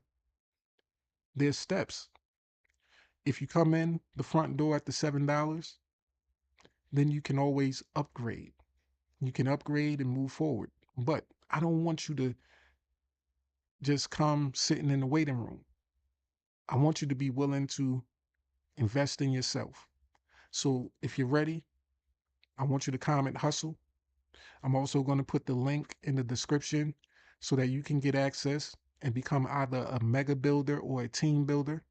there's steps. If you come in the front door at the $7, then you can always upgrade. You can upgrade and move forward. But I don't want you to just come sitting in the waiting room. I want you to be willing to invest in yourself. So if you're ready, I want you to comment hustle. I'm also going to put the link in the description so that you can get access and become either a mega builder or a team builder.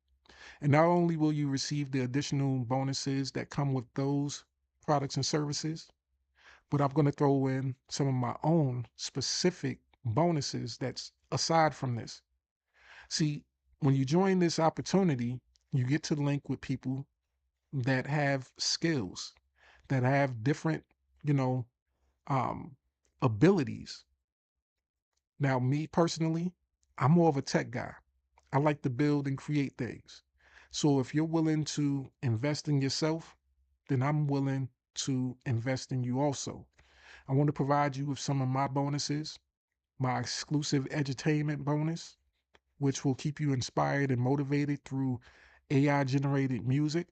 And not only will you receive the additional bonuses that come with those products and services, but I'm going to throw in some of my own specific bonuses that's aside from this. See, when you join this opportunity, you get to link with people that have skills, that have different, you know, um, abilities. Now, me personally, I'm more of a tech guy. I like to build and create things. So if you're willing to invest in yourself, then I'm willing to invest in you also. I want to provide you with some of my bonuses, my exclusive edutainment bonus, which will keep you inspired and motivated through AI generated music.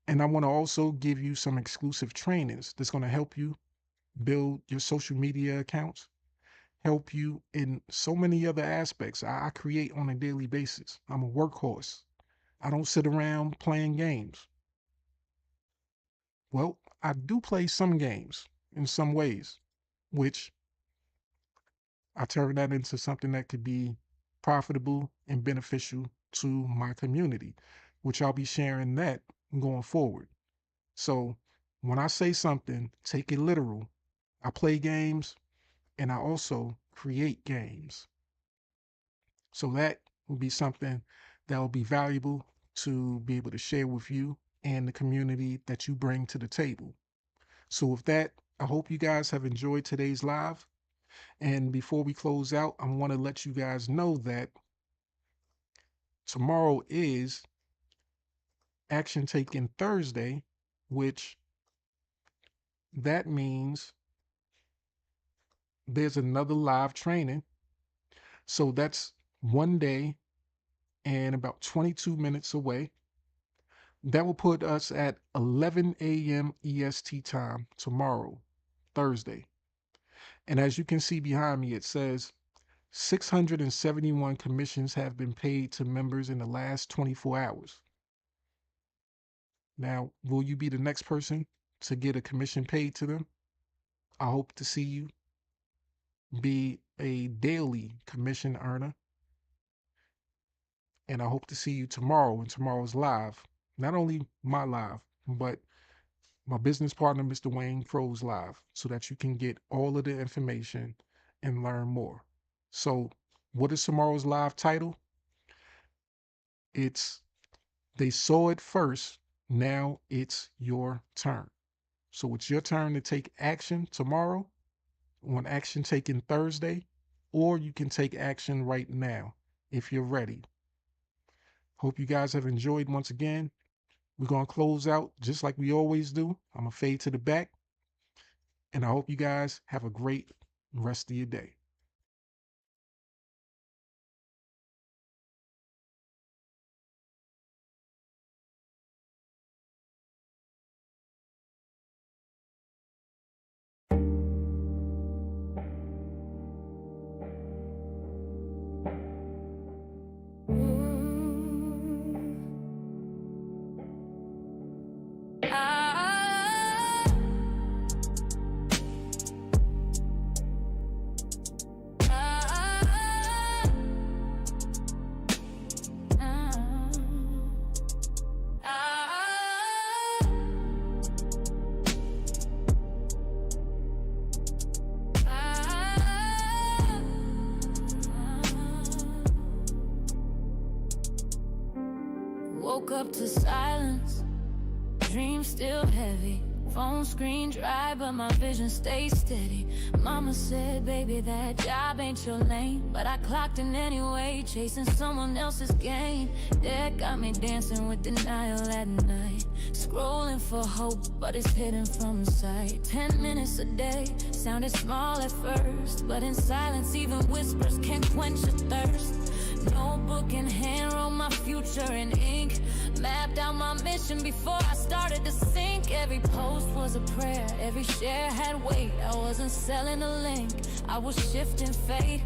And I want to also give you some exclusive trainings that's going to help you build your social media accounts, help you in so many other aspects. I create on a daily basis. I'm a workhorse. I don't sit around playing games. Well, I do play some games in some ways, which I turn that into something that could be profitable and beneficial to my community, which I'll be sharing that going forward. So when I say something, take it literal. I play games and I also create games. So that will be something that will be valuable to be able to share with you and the community that you bring to the table. So with that, I hope you guys have enjoyed today's live. And before we close out, I want to let you guys know that tomorrow is Action Taken Thursday, which that means there's another live training. So that's one day and about 22 minutes away. That will put us at 11 a.m. EST time tomorrow, Thursday. And as you can see behind me, it says 671 commissions have been paid to members in the last 24 hours. Now, will you be the next person to get a commission paid to them? I hope to see you be a daily commission earner. And I hope to see you tomorrow in tomorrow's live. Not only my live, but my business partner, Mr. Wayne Crow's live, so that you can get all of the information and learn more. So what is tomorrow's live title? It's They Saw It First, Now It's Your Turn. So it's your turn to take action tomorrow on Action Taken Thursday, or you can take action right now if you're ready. Hope you guys have enjoyed once again. We're going to close out just like we always do. I'm going to fade to the back. And I hope you guys have a great rest of your day. Woke up to silence, dreams still heavy. Phone screen dry, but my vision stays steady. Mama said, baby, that job ain't your lane. But I clocked in anyway, chasing someone else's gain. That got me dancing with denial at night. Scrolling for hope, but it's hidden from sight. 10 minutes a day, sounded small at first. But in silence, even whispers can quench a thirst. Notebook in hand, wrote my future in ink. Mapped out my mission before I started to sink. Every post was a prayer, every share had weight. I wasn't selling a link, I was shifting fate.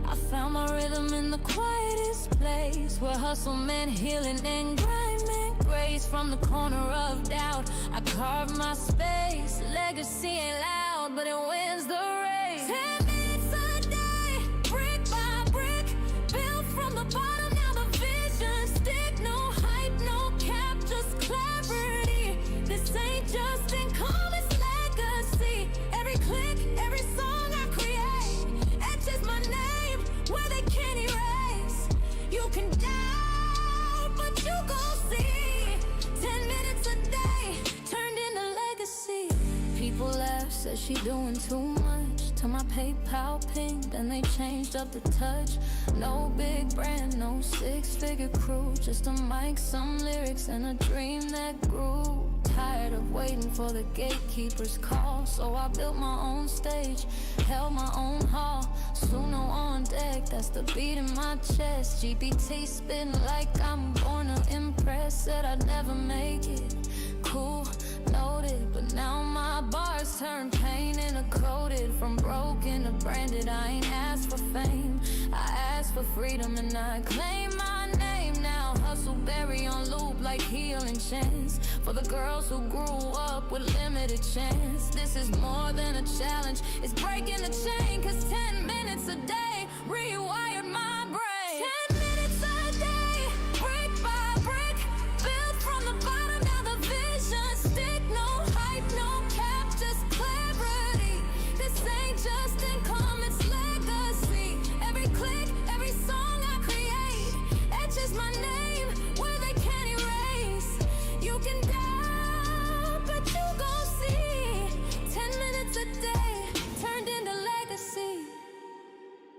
I found my rhythm in the quietest place, where hustle meant healing and grind meant grace from the corner of doubt. I carved my space. Legacy ain't loud, but it wins the race. 10 minutes a day, brick by brick, built from the bottom. Now the vision stick. No hype, no cap, just clarity. This ain't just income, it's legacy. Every click, every song I create etches my name where they can't erase. You can doubt, but you gon' see. 10 minutes a day turned into legacy. People laugh, said she doing too much. Till my PayPal pinged and they changed up the touch. No big brand, no six-figure crew, just a mic, some lyrics, and a dream that grew. Tired of waiting for the gatekeeper's call, so I built my own stage, held my own hall. Suno on deck, that's the beat in my chest. GPT spitting like I'm born to impress. Said I'd never make it, cool, noted. But now my bars turn pain into coated. From broken to branded, I ain't asked for fame, I asked for freedom and I claim my name now. Hustle berry on loop like healing chance. For the girls who grew up with limited chance. This is more than a challenge, it's breaking the chain. Cause 10 minutes a day rewired my brain. 10 minutes a day, brick by brick, built from the bottom. Now the vision stick. No hype, no cap, just clarity. This ain't just income, it's legacy. Every click, every song I create etches my name where they can't erase. You can doubt, but you gon' see. 10 minutes a day turned into legacy.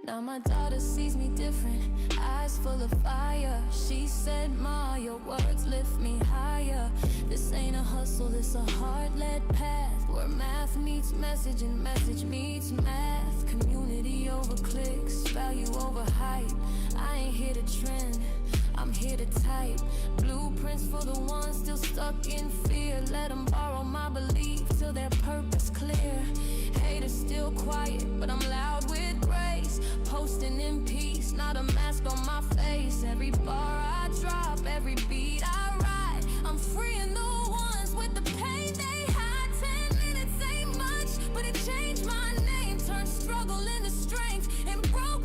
Now my daughter sees me different, eyes full of fire. She said, Ma, your words lift me higher. This ain't a hustle, this a heart-led path, where math meets message and message meets math. Community over clicks, value over hype. I ain't here to trend, I'm here to type. Blueprints for the ones still stuck in fear. Let them borrow my belief till their purpose clear. Haters still quiet, but I'm loud with grace. Posting in peace, not a mask on my face. Every bar I drop, every beat I ride, I'm freeing the ones with the pain they hide. 10 minutes ain't much, but it changed my name. Turned struggle into strength and broke